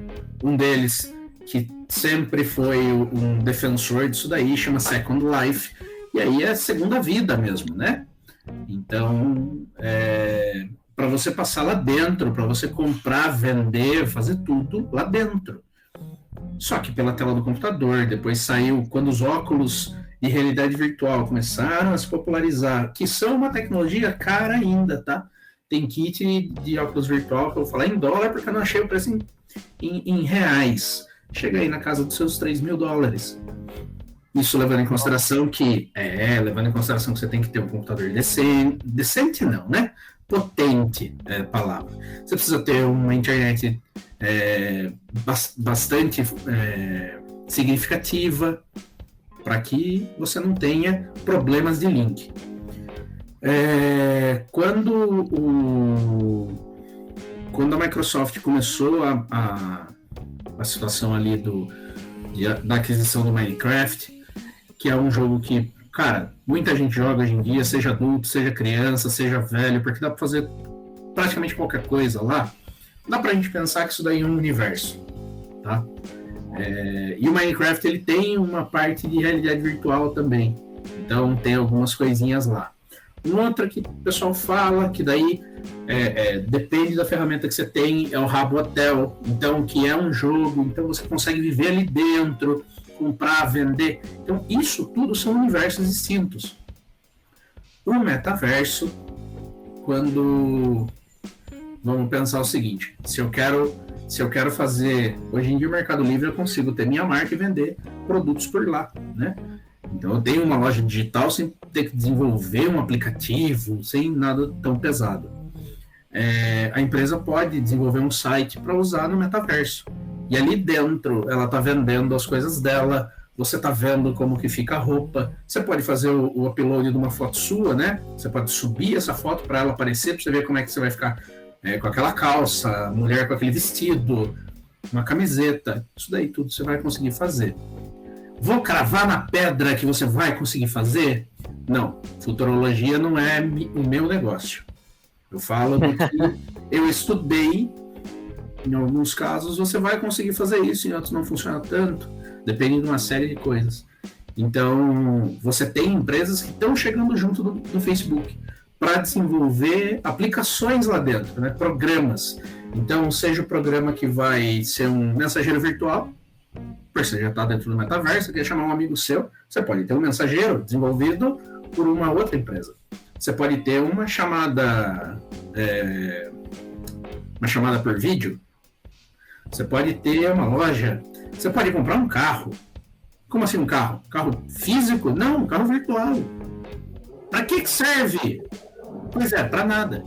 Um deles, que sempre foi um defensor disso daí, chama Second Life, e aí é segunda vida mesmo, né? Então, para você passar lá dentro, para você comprar, vender, fazer tudo lá dentro. Só que pela tela do computador, depois saiu quando os óculos de realidade virtual começaram a se popularizar, que são uma tecnologia cara ainda, tá? Tem kit de óculos virtual, que eu vou falar em dólar, porque eu não achei o preço em reais. Chega aí na casa dos seus $3.000. Isso levando em consideração que você tem que ter um computador decente não, né? Potente é a palavra. Você precisa ter uma internet bastante significativa para que você não tenha problemas de link. Quando a Microsoft começou a situação ali da aquisição do Minecraft, que é um jogo que, cara, muita gente joga hoje em dia, seja adulto, seja criança, seja velho, porque dá para fazer praticamente qualquer coisa lá. Dá pra gente pensar que isso daí é um universo, tá? E o Minecraft, ele tem uma parte de realidade virtual também. Então, tem algumas coisinhas lá. Uma outra que o pessoal fala, que daí depende da ferramenta que você tem, é o Habbo Hotel. Então, que é um jogo, então você consegue viver ali dentro, comprar, vender. Então, isso tudo são universos distintos. O metaverso, quando... Vamos pensar o seguinte, se eu quero fazer... Hoje em dia o Mercado Livre eu consigo ter minha marca e vender produtos por lá, né? Então eu tenho uma loja digital sem ter que desenvolver um aplicativo, sem nada tão pesado. A empresa pode desenvolver um site para usar no metaverso. E ali dentro ela está vendendo as coisas dela, você está vendo como que fica a roupa, você pode fazer o upload de uma foto sua, né? Você pode subir essa foto para ela aparecer, para você ver como é que você vai ficar com aquela calça, mulher com aquele vestido, uma camiseta, isso daí tudo você vai conseguir fazer. Vou cravar na pedra que você vai conseguir fazer? Não, futurologia não é o meu negócio. Eu falo do que eu estudei, em alguns casos você vai conseguir fazer isso, em outros não funciona tanto, depende de uma série de coisas. Então, você tem empresas que estão chegando junto do Facebook para desenvolver aplicações lá dentro, né? Programas. Então, seja o programa que vai ser um mensageiro virtual, você já está dentro do metaverso, quer chamar um amigo seu, você pode ter um mensageiro desenvolvido por uma outra empresa. Você pode ter uma chamada por vídeo, você pode ter uma loja, você pode comprar um carro. Como assim um carro? Carro físico? Não, um carro virtual. Para que serve? Pois é, para nada.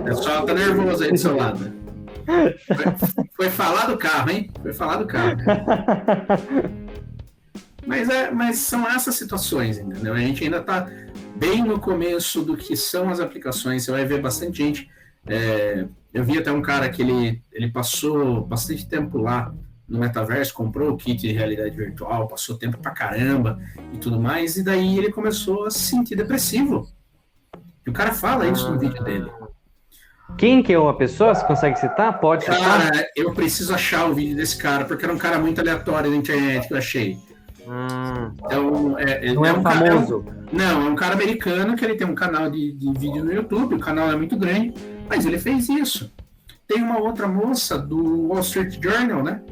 O pessoal tá nervoso aí do seu lado. Foi falar do carro, hein? Foi falar do carro. Mas são essas situações, entendeu? A gente ainda tá bem no começo do que são as aplicações. Você vai ver bastante gente. Eu vi até um cara que ele passou bastante tempo lá no metaverso, comprou o kit de realidade virtual, passou tempo pra caramba e tudo mais, e daí ele começou a se sentir depressivo. E o cara fala isso no vídeo dele. Quem que é uma pessoa? Você consegue citar? Pode citar? Cara, eu preciso achar o vídeo desse cara, porque era um cara muito aleatório na internet que eu achei. Então, não é um famoso? Não, é um cara americano que ele tem um canal de vídeo no YouTube, o canal é muito grande, mas ele fez isso. Tem uma outra moça do Wall Street Journal, né?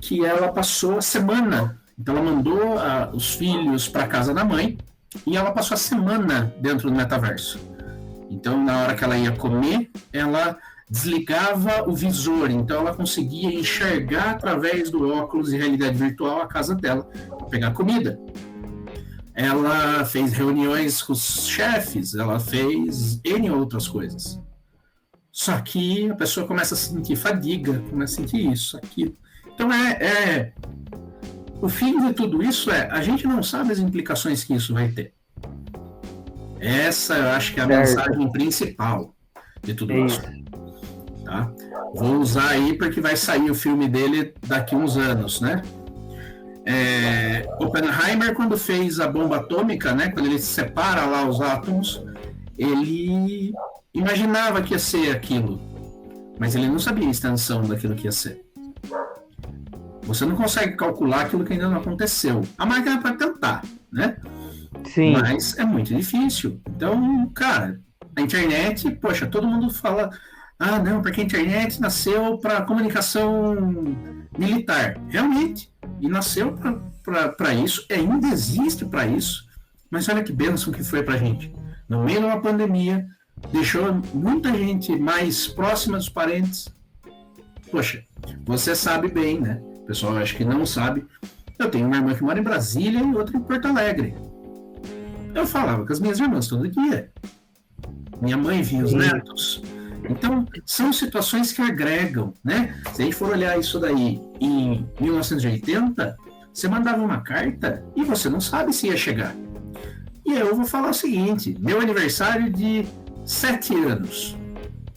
Que ela passou a semana. Então ela mandou os filhos para casa da mãe e ela passou a semana dentro do metaverso. Então na hora que ela ia comer, ela desligava o visor, então ela conseguia enxergar através do óculos de realidade virtual a casa dela para pegar comida. Ela fez reuniões com os chefes, ela fez N outras coisas. Só que a pessoa começa a sentir fadiga, começa a sentir isso, aquilo. Então o fim de tudo isso a gente não sabe as implicações que isso vai ter. Essa eu acho que é a mensagem principal de tudo isso. Tá? Vou usar aí porque vai sair o filme dele daqui uns anos, né? Oppenheimer, quando fez a bomba atômica, né? Quando ele separa lá os átomos, ele imaginava que ia ser aquilo, mas ele não sabia a extensão daquilo que ia ser. Você não consegue calcular aquilo que ainda não aconteceu. A máquina pode tentar, né? Sim. Mas é muito difícil. Então, cara, a internet, poxa, todo mundo fala, não, porque a internet nasceu para comunicação militar. Realmente, e nasceu para isso, ainda existe para isso, mas olha que bênção que foi pra gente. No meio de uma pandemia, deixou muita gente mais próxima dos parentes. Poxa, você sabe bem, né? O pessoal acho que não sabe. Eu tenho uma irmã que mora em Brasília e outra em Porto Alegre. Eu falava com as minhas irmãs todo dia. Minha mãe via os netos. Então, são situações que agregam, né? Se a gente for olhar isso daí em 1980, você mandava uma carta e você não sabe se ia chegar. E eu vou falar o seguinte, meu aniversário de 7 anos,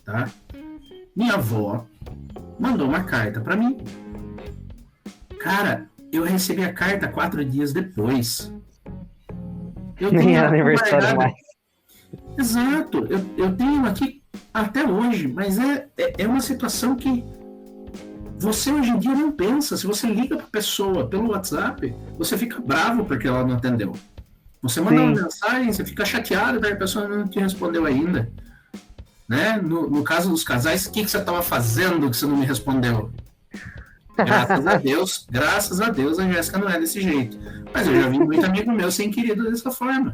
tá? Minha avó mandou uma carta para mim. Cara, eu recebi a carta 4 dias depois. Eu nem era aniversário mais. Exato, eu tenho aqui até hoje, mas é uma situação que você hoje em dia não pensa. Se você liga para a pessoa pelo WhatsApp, você fica bravo porque ela não atendeu. Você manda uma mensagem, você fica chateado porque a pessoa não te respondeu ainda. Né? No caso dos casais, o que você estava fazendo que você não me respondeu? Graças a Deus, a Jéssica não é desse jeito. Mas eu já vi muito amigo meu sem querido dessa forma.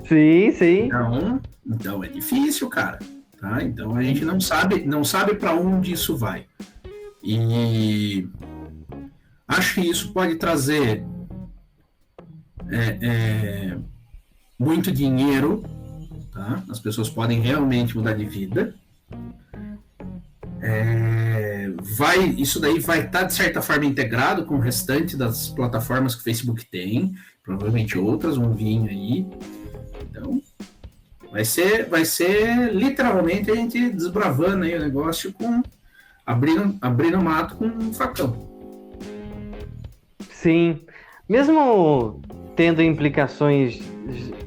Sim. Então é difícil, cara. Tá? Então a gente não sabe para onde isso vai. E acho que isso pode trazer muito dinheiro, tá? As pessoas podem realmente mudar de vida. Isso daí vai estar de certa forma integrado com o restante das plataformas que o Facebook tem, provavelmente outras vão vir aí. Então vai ser literalmente a gente desbravando aí o negócio, abrindo mato com um facão. Sim, mesmo tendo implicações,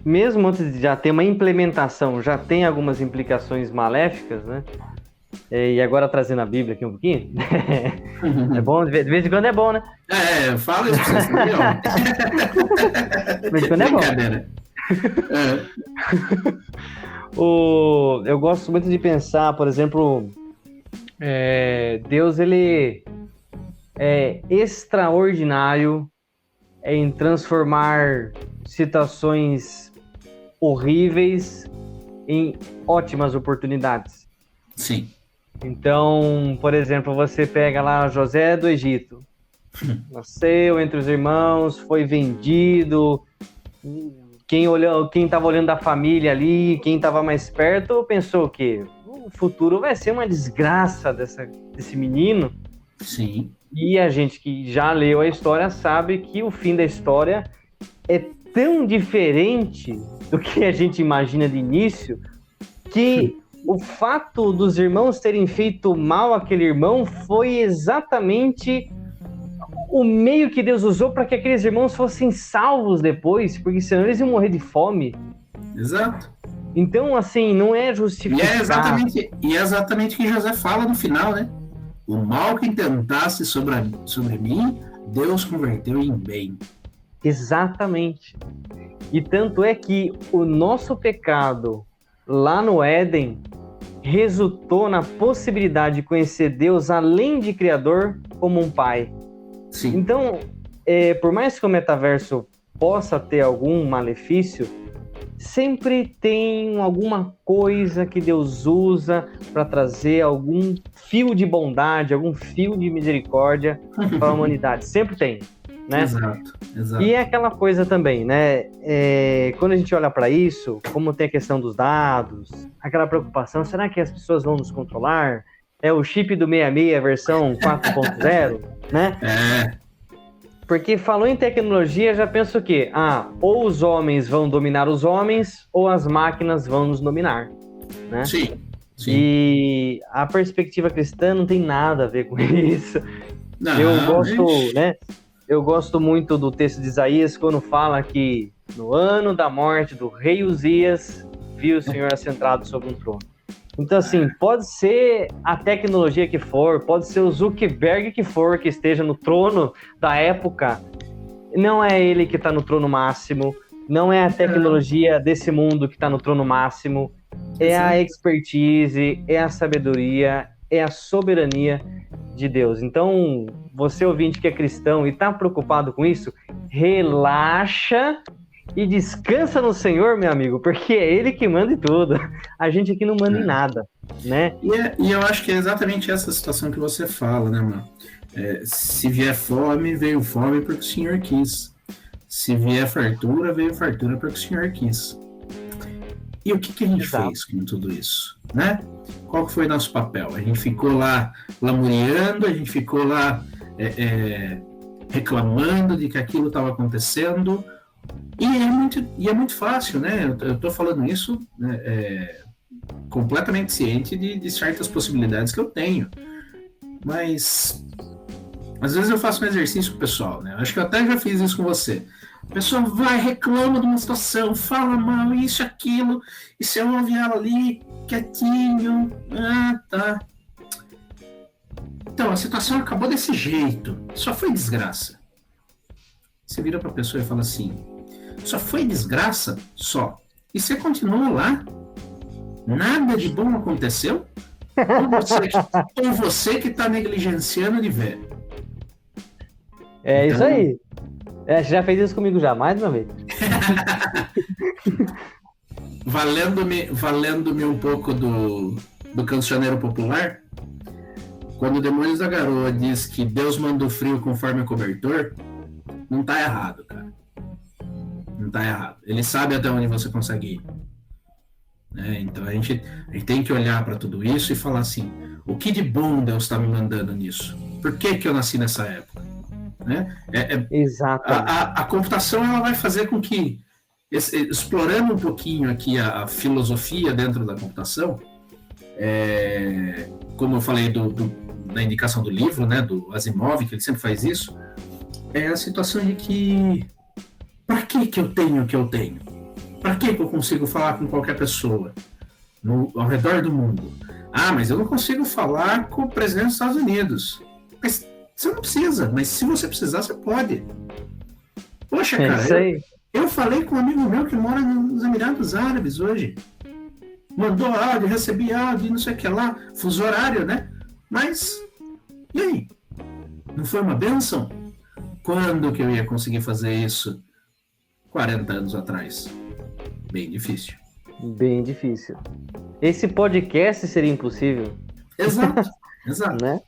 mesmo antes de já ter uma implementação, já tem algumas implicações maléficas, né? E agora trazendo a Bíblia aqui um pouquinho, é bom, de vez em quando é bom, né? Fala isso pra vocês, entendeu? De vez em quando é bom. Brincadeira. Eu gosto muito de pensar, por exemplo, Deus, ele é extraordinário em transformar situações horríveis em ótimas oportunidades. Sim. Então, por exemplo, você pega lá José do Egito. Nasceu entre os irmãos, foi vendido, quem tava olhando da família ali, quem tava mais perto, pensou que o futuro vai ser uma desgraça desse menino. Sim. E a gente que já leu a história sabe que o fim da história é tão diferente do que a gente imagina de início, que o fato dos irmãos terem feito mal àquele irmão foi exatamente o meio que Deus usou para que aqueles irmãos fossem salvos depois, porque senão eles iam morrer de fome. Exato. Então, assim, não é justificar. E é exatamente o que José fala no final, né? O mal que intentasse sobre mim, Deus converteu em bem. Exatamente. E tanto é que o nosso pecado lá no Éden resultou na possibilidade de conhecer Deus além de Criador como um pai. Sim. Então, por mais que o metaverso possa ter algum malefício, sempre tem alguma coisa que Deus usa para trazer algum fio de bondade, algum fio de misericórdia para a humanidade. Sempre tem, né? Exato. E é aquela coisa também, né? Quando a gente olha para isso, como tem a questão dos dados, aquela preocupação, será que as pessoas vão nos controlar? É o chip do 66, versão 4.0, né? Porque falou em tecnologia, já penso o quê? Ou os homens vão dominar os homens, ou as máquinas vão nos dominar, né? Sim. E a perspectiva cristã não tem nada a ver com isso. Não, Eu gosto muito do texto de Isaías, quando fala que no ano da morte do rei Uzias, viu o Senhor assentado sobre um trono. Então, assim, pode ser a tecnologia que for, pode ser o Zuckerberg que for, que esteja no trono da época, não é ele que está no trono máximo, não é a tecnologia desse mundo que está no trono máximo, é a expertise, é a sabedoria, é a soberania de Deus. Então, você ouvinte que é cristão e está preocupado com isso, relaxa e descansa no Senhor, meu amigo, porque é Ele que manda em tudo. A gente aqui não manda em nada, né? E eu acho que é exatamente essa situação que você fala, né, mano? Se vier fome, veio fome porque o Senhor quis. Se vier fartura, veio fartura porque o Senhor quis. E o que a gente fez com tudo isso, né? Qual que foi nosso papel? A gente ficou lá lamuriando, a gente ficou lá reclamando de que aquilo estava acontecendo. E é muito fácil, né? Eu estou falando isso completamente ciente de certas possibilidades que eu tenho. Mas às vezes eu faço um exercício com o pessoal, né? Acho que eu até já fiz isso com você. A pessoa vai, reclama de uma situação, fala mal, isso, aquilo, e você ouve ela ali, quietinho, tá. Então, a situação acabou desse jeito, só foi desgraça. Você vira pra pessoa e fala assim, só foi desgraça? Só. E você continua lá? Nada de bom aconteceu? Ou você que tá negligenciando de ver? Então... isso aí. Você já fez isso comigo já, mais uma vez. Valendo-me um pouco do cancioneiro popular, quando o Demônios da Garoa diz que Deus manda o frio conforme o cobertor, não tá errado, cara. Não tá errado. Ele sabe até onde você consegue ir. Então a gente tem que olhar para tudo isso e falar assim, o que de bom Deus está me mandando nisso? Por que eu nasci nessa época? Né? Exato. A computação ela vai fazer com que, explorando um pouquinho aqui a filosofia dentro da computação, como eu falei na indicação do livro, né, do Asimov, que ele sempre faz isso, é a situação de que para que eu tenho o que eu tenho? Para que eu consigo falar com qualquer pessoa ao redor do mundo? Mas eu não consigo falar com o presidente dos Estados Unidos. Mas você não precisa, mas se você precisar, você pode. Poxa, cara, eu falei com um amigo meu que mora nos Emirados Árabes hoje. Mandou áudio, recebi áudio, não sei o que lá, fuso horário, né? Mas, e aí? Não foi uma bênção? Quando que eu ia conseguir fazer isso 40 anos atrás? Bem difícil. Bem difícil. Esse podcast seria impossível. Exato. Né?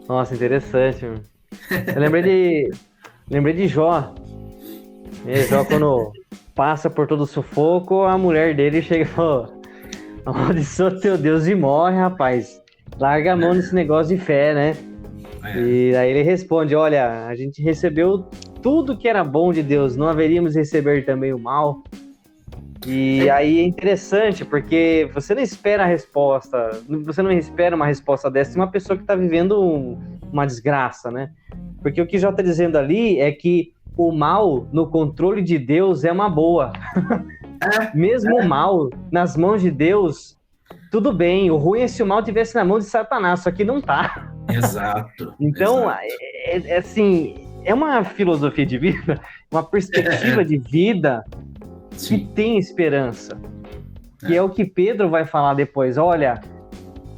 Nossa, interessante. Eu lembrei de Jó. E só quando passa por todo o sufoco, a mulher dele chega e fala: amaldiçoa teu Deus e morre, rapaz. Larga a mão desse negócio de fé, né? E aí ele responde: olha, a gente recebeu tudo que era bom de Deus, não haveríamos receber também o mal? E aí é interessante, porque você não espera a resposta, você não espera uma resposta dessa de uma pessoa que está vivendo uma desgraça, né? Porque o que já está dizendo ali é que o mal no controle de Deus é uma boa. Mesmo o mal nas mãos de Deus, tudo bem. O ruim é se o mal estivesse na mão de Satanás, só que não tá. Exato. Então, exato. assim, é uma filosofia de vida, uma perspectiva de vida que Sim. tem esperança. Que é o que Pedro vai falar depois. Olha,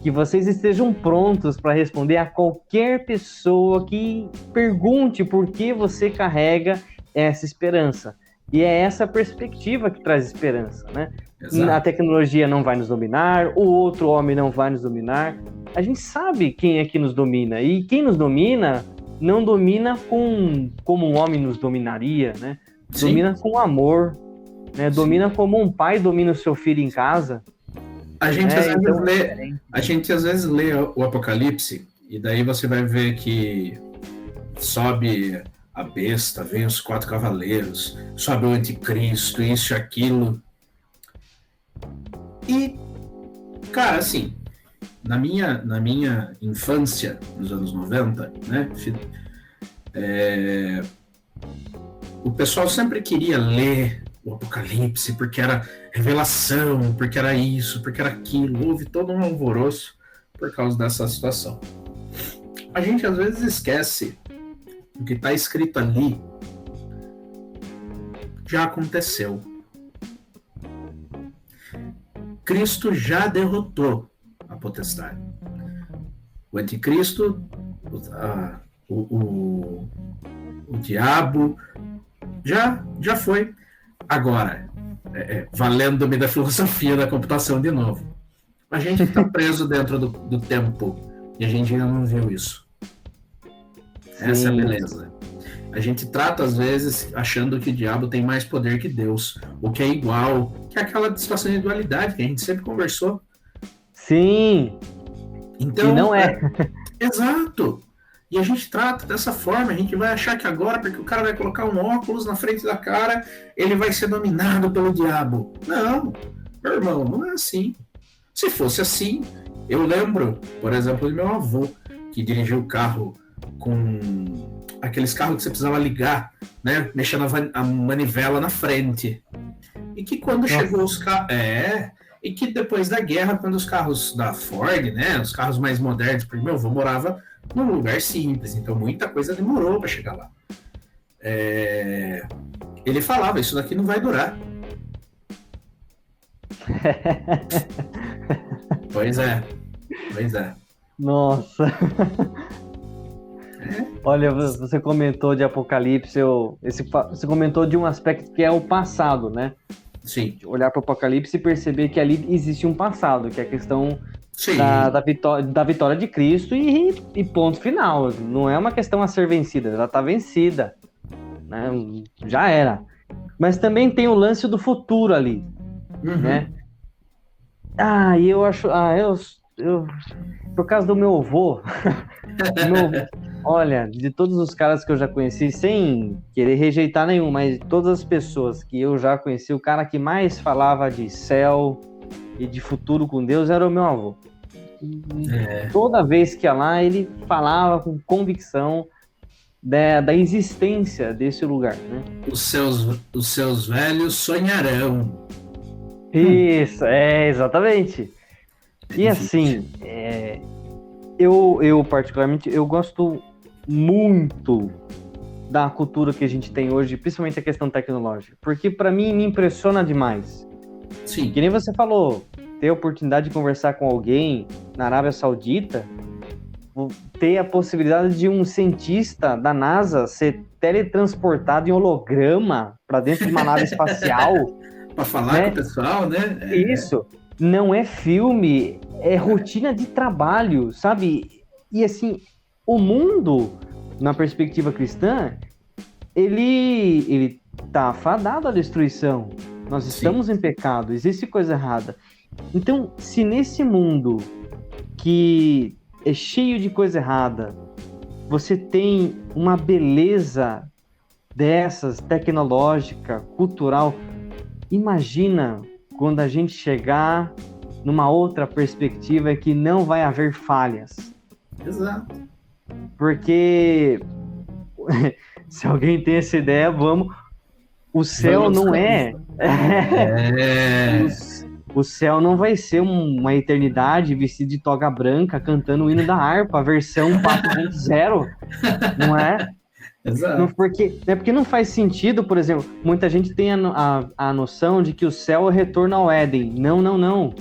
que vocês estejam prontos para responder a qualquer pessoa que pergunte por que você carrega essa esperança. E é essa perspectiva que traz esperança, né? Exato. A tecnologia não vai nos dominar, o outro homem não vai nos dominar. A gente sabe quem é que nos domina. E quem nos domina, não domina como um homem nos dominaria, né? Sim. Domina com amor, né? Domina como um pai domina o seu filho em casa. A gente, então, a gente às vezes lê o Apocalipse e daí você vai ver que sobe a besta, vem os 4 cavaleiros, sobe o anticristo, isso e aquilo. E, cara, assim, na minha infância, nos anos 90, né, o pessoal sempre queria ler o Apocalipse, porque era revelação, porque era isso, porque era aquilo. Houve todo um alvoroço por causa dessa situação. A gente às vezes esquece o que está escrito ali já aconteceu. Cristo já derrotou a potestade. O anticristo, o diabo, já foi. Agora, valendo-me da filosofia da computação de novo, a gente está preso dentro do tempo e a gente ainda não viu isso. Essa é a beleza. A gente trata, às vezes, achando que o diabo tem mais poder que Deus, o que é igual, que é aquela situação de dualidade que a gente sempre conversou. Sim. Então, e não é. Exato. E a gente trata dessa forma, a gente vai achar que agora, porque o cara vai colocar um óculos na frente da cara, ele vai ser dominado pelo diabo. Não, meu irmão, não é assim. Se fosse assim, eu lembro, por exemplo, do meu avô, que dirigiu o carro com aqueles carros que você precisava ligar, né, mexendo a manivela na frente. E que quando chegou os carros... E que depois da guerra, quando os carros da Ford, né, os carros mais modernos, porque meu avô morava num lugar simples, então muita coisa demorou para chegar lá. Ele falava, isso daqui não vai durar. Pois é. Nossa. Olha, você comentou de Apocalipse, você comentou de um aspecto que é o passado, né? Sim. Olhar para o Apocalipse e perceber que ali existe um passado, que é a questão da vitória de Cristo e ponto final. Não é uma questão a ser vencida, ela está vencida, né? Já era. Mas também tem o lance do futuro ali, né? E eu acho... por causa do meu avô... Olha, de todos os caras que eu já conheci, sem querer rejeitar nenhum, mas todas as pessoas que eu já conheci, o cara que mais falava de céu e de futuro com Deus era o meu avô. Toda vez que ia lá, ele falava com convicção da existência desse lugar, né? Os seus velhos sonharão. Isso, exatamente. E assim, eu particularmente, eu gosto muito da cultura que a gente tem hoje, principalmente a questão tecnológica, porque para mim me impressiona demais. Sim. Que nem você falou, ter a oportunidade de conversar com alguém na Arábia Saudita, ter a possibilidade de um cientista da NASA ser teletransportado em holograma para dentro de uma nave espacial. Para falar com o pessoal, né? Isso. Não é filme, é rotina de trabalho, sabe? E assim, o mundo, na perspectiva cristã, ele está fadado à destruição. Nós estamos em pecado, existe coisa errada. Então, se nesse mundo que é cheio de coisa errada, você tem uma beleza dessas, tecnológica, cultural, imagina quando a gente chegar numa outra perspectiva que não vai haver falhas. Exato. Porque se alguém tem essa ideia, vamos. O céu não é. O céu não vai ser uma eternidade vestido de toga branca cantando o hino da harpa, versão 4.0, não é? Exato. Não, porque não faz sentido, por exemplo, muita gente tem a noção de que o céu é o retorno ao Éden. Não.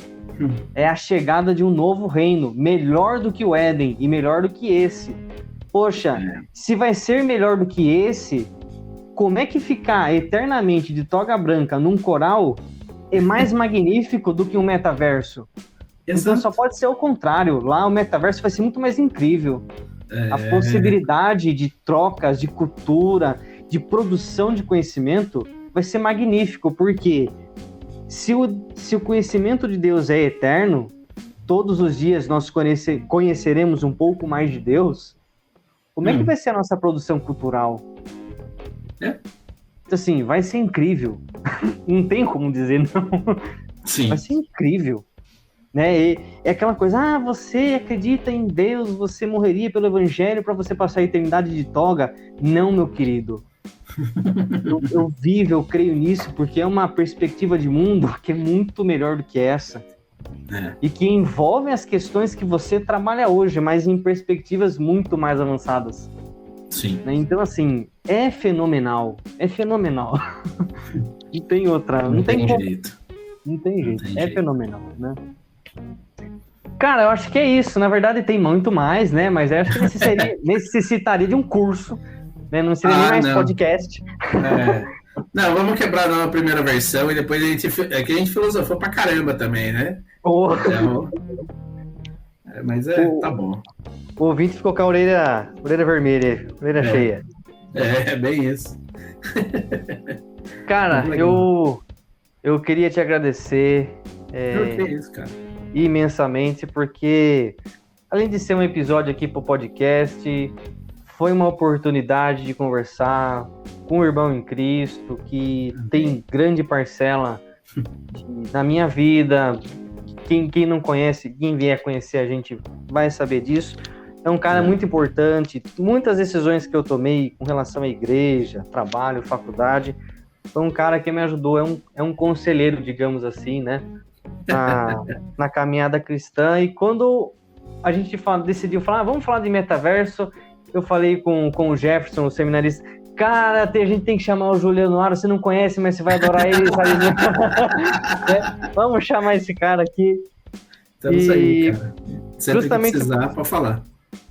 É a chegada de um novo reino, melhor do que o Éden e melhor do que esse. Poxa, se vai ser melhor do que esse, como é que ficar eternamente de toga branca num coral é mais magnífico do que um metaverso? Exato. Então só pode ser o contrário. Lá o metaverso vai ser muito mais incrível. A possibilidade de trocas, de cultura, de produção de conhecimento vai ser magnífico, porque se o conhecimento de Deus é eterno, todos os dias nós conheceremos um pouco mais de Deus, como é que vai ser a nossa produção cultural? Então, assim, vai ser incrível. Não tem como dizer não. Sim. Vai ser incrível. Né? É aquela coisa, você acredita em Deus, você morreria pelo evangelho para você passar a eternidade de toga? Não, meu querido. Eu vivo, eu creio nisso, porque é uma perspectiva de mundo que é muito melhor do que essa. E que envolve as questões que você trabalha hoje, mas em perspectivas muito mais avançadas. Sim. Né? Então, assim, é fenomenal. Não tem outra. Não tem jeito. Não tem jeito. É fenomenal, né? Cara, eu acho que é isso. Na verdade, tem muito mais, né? Mas eu acho que necessitaria de um curso, né? Não seria nem mais podcast. Não, vamos quebrar na primeira versão e depois a gente filosofou pra caramba também, né? Então, mas tá bom. O ouvinte ficou com a orelha vermelha, orelha cheia. É bem isso. Cara, eu queria te agradecer. Que isso, cara. Imensamente, porque além de ser um episódio aqui pro podcast, foi uma oportunidade de conversar com o irmão em Cristo, que tem grande parcela na minha vida. Quem não conhece, quem vier conhecer a gente vai saber disso. É um cara muito importante. Muitas decisões que eu tomei com relação à igreja, trabalho, faculdade, foi um cara que me ajudou, é um conselheiro, digamos assim, né? Na caminhada cristã. E quando a gente decidiu falar, vamos falar de metaverso, eu falei com o Jefferson, o seminarista, cara, a gente tem que chamar o Juliano Aro, você não conhece, mas você vai adorar ele, sabe? Vamos chamar esse cara aqui. Estamos aí, cara. Sempre justamente que precisar para falar.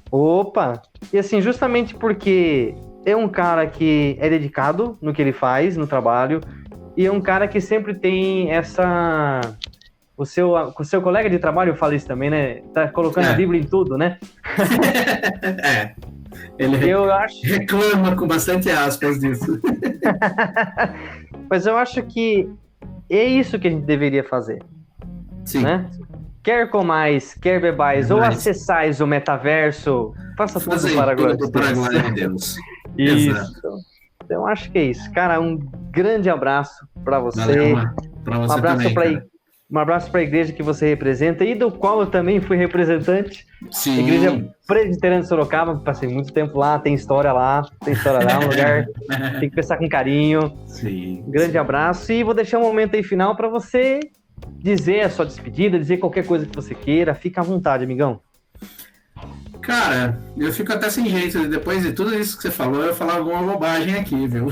Opa! E assim, justamente porque é um cara que é dedicado no que ele faz, no trabalho, e é um cara que sempre tem essa... O seu colega de trabalho fala isso também, né? Tá colocando a Bíblia em tudo, né? Ele reclama com bastante aspas disso. Mas eu acho que é isso que a gente deveria fazer. Sim. Né? Quer comais, quer bebais, ou acessais o metaverso, faça tudo para a glória de Deus. Isso. Exato. Então, acho que é isso. Cara, um grande abraço para você. Valeu, um abraço também, um abraço para a igreja que você representa e do qual eu também fui representante. Sim. Igreja Presbiteriana de Sorocaba, passei muito tempo lá, tem história lá, um lugar, tem que pensar com carinho. Sim. Um grande abraço e vou deixar um momento aí final para você dizer a sua despedida, dizer qualquer coisa que você queira. Fica à vontade, amigão. Cara, eu fico até sem jeito. Depois de tudo isso que você falou, eu falar alguma bobagem aqui, viu?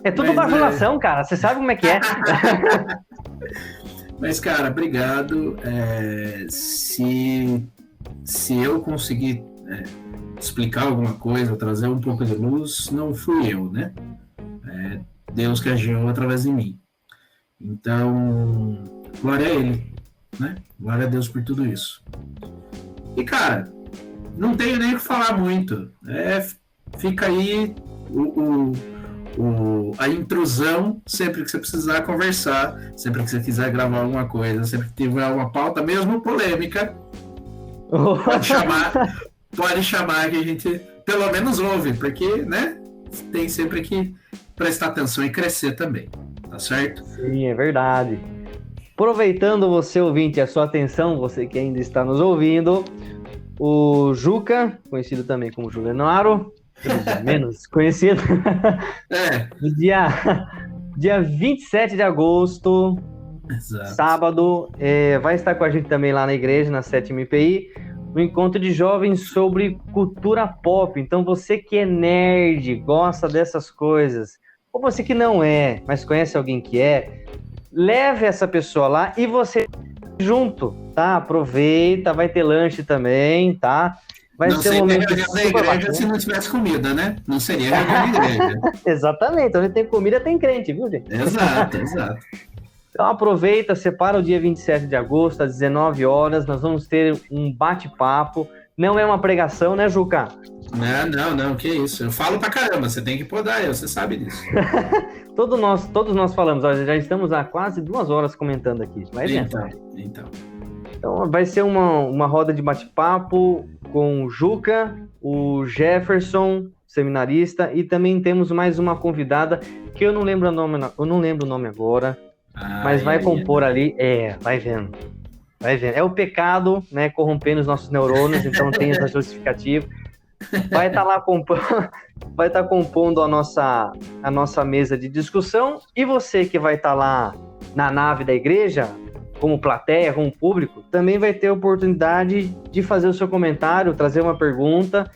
É tudo bajulação, cara. Você sabe como é que é. Mas, cara, obrigado. Se eu conseguir explicar alguma coisa, trazer um pouco de luz, não fui eu, né? Deus que agiu através de mim. Então, glória a Ele, né? Glória a Deus por tudo isso. E, cara, não tenho nem o que falar muito. Fica aí o a intrusão sempre que você precisar conversar, sempre que você quiser gravar alguma coisa, sempre que tiver uma pauta, mesmo polêmica, pode chamar que a gente pelo menos ouve, porque, né, tem sempre que prestar atenção e crescer também, tá certo? Sim, é verdade. Aproveitando você, ouvinte, a sua atenção, você que ainda está nos ouvindo, o Juca, conhecido também como Juliano Aro, menos conhecido, no dia 27 de agosto, Exato. sábado, vai estar com a gente também lá na igreja, na 7ª IPI, no encontro de jovens sobre cultura pop. Então você que é nerd, gosta dessas coisas, ou você que não é, mas conhece alguém que é, leve essa pessoa lá e você junto, tá? Aproveita, vai ter lanche também, tá? Vai não ser um momento reunião da igreja bacana. Se não tivesse comida, né? Não seria reunião da igreja. Exatamente, onde tem comida tem crente, viu, gente? Exato. Então aproveita, separa o dia 27 de agosto, às 19 horas, nós vamos ter um bate-papo. Não é uma pregação, né, Juca? Não, que isso. Eu falo pra caramba, você tem que podar, você sabe disso. Todos nós falamos, olha, já estamos há quase 2 horas comentando aqui. Vai vendo. Então vai ser uma roda de bate-papo com o Juca, o Jefferson, seminarista, e também temos mais uma convidada que eu não lembro o nome agora, mas vai compor ali. Vai vendo. É o pecado, né, corrompendo os nossos neurônios, então tem essa justificativa. Vai estar lá compondo a nossa mesa de discussão, e você que vai estar lá na nave da igreja, como plateia, como público, também vai ter a oportunidade de fazer o seu comentário, trazer uma pergunta,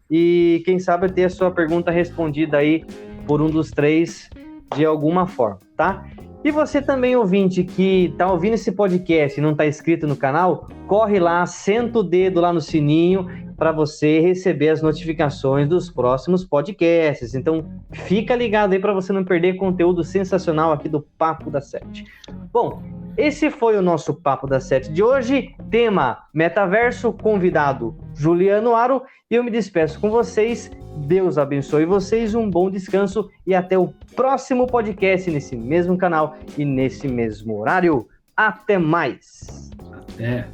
e quem sabe ter a sua pergunta respondida aí por um dos 3 de alguma forma, tá? E você também, ouvinte, que está ouvindo esse podcast e não está inscrito no canal, corre lá, senta o dedo lá no sininho para você receber as notificações dos próximos podcasts. Então, fica ligado aí para você não perder conteúdo sensacional aqui do Papo da 7. Bom, esse foi o nosso Papo da 7 de hoje. Tema Metaverso, convidado Juliano Aro. E eu me despeço com vocês. Deus abençoe vocês, um bom descanso e até o próximo podcast nesse mesmo canal e nesse mesmo horário. Até mais! Até!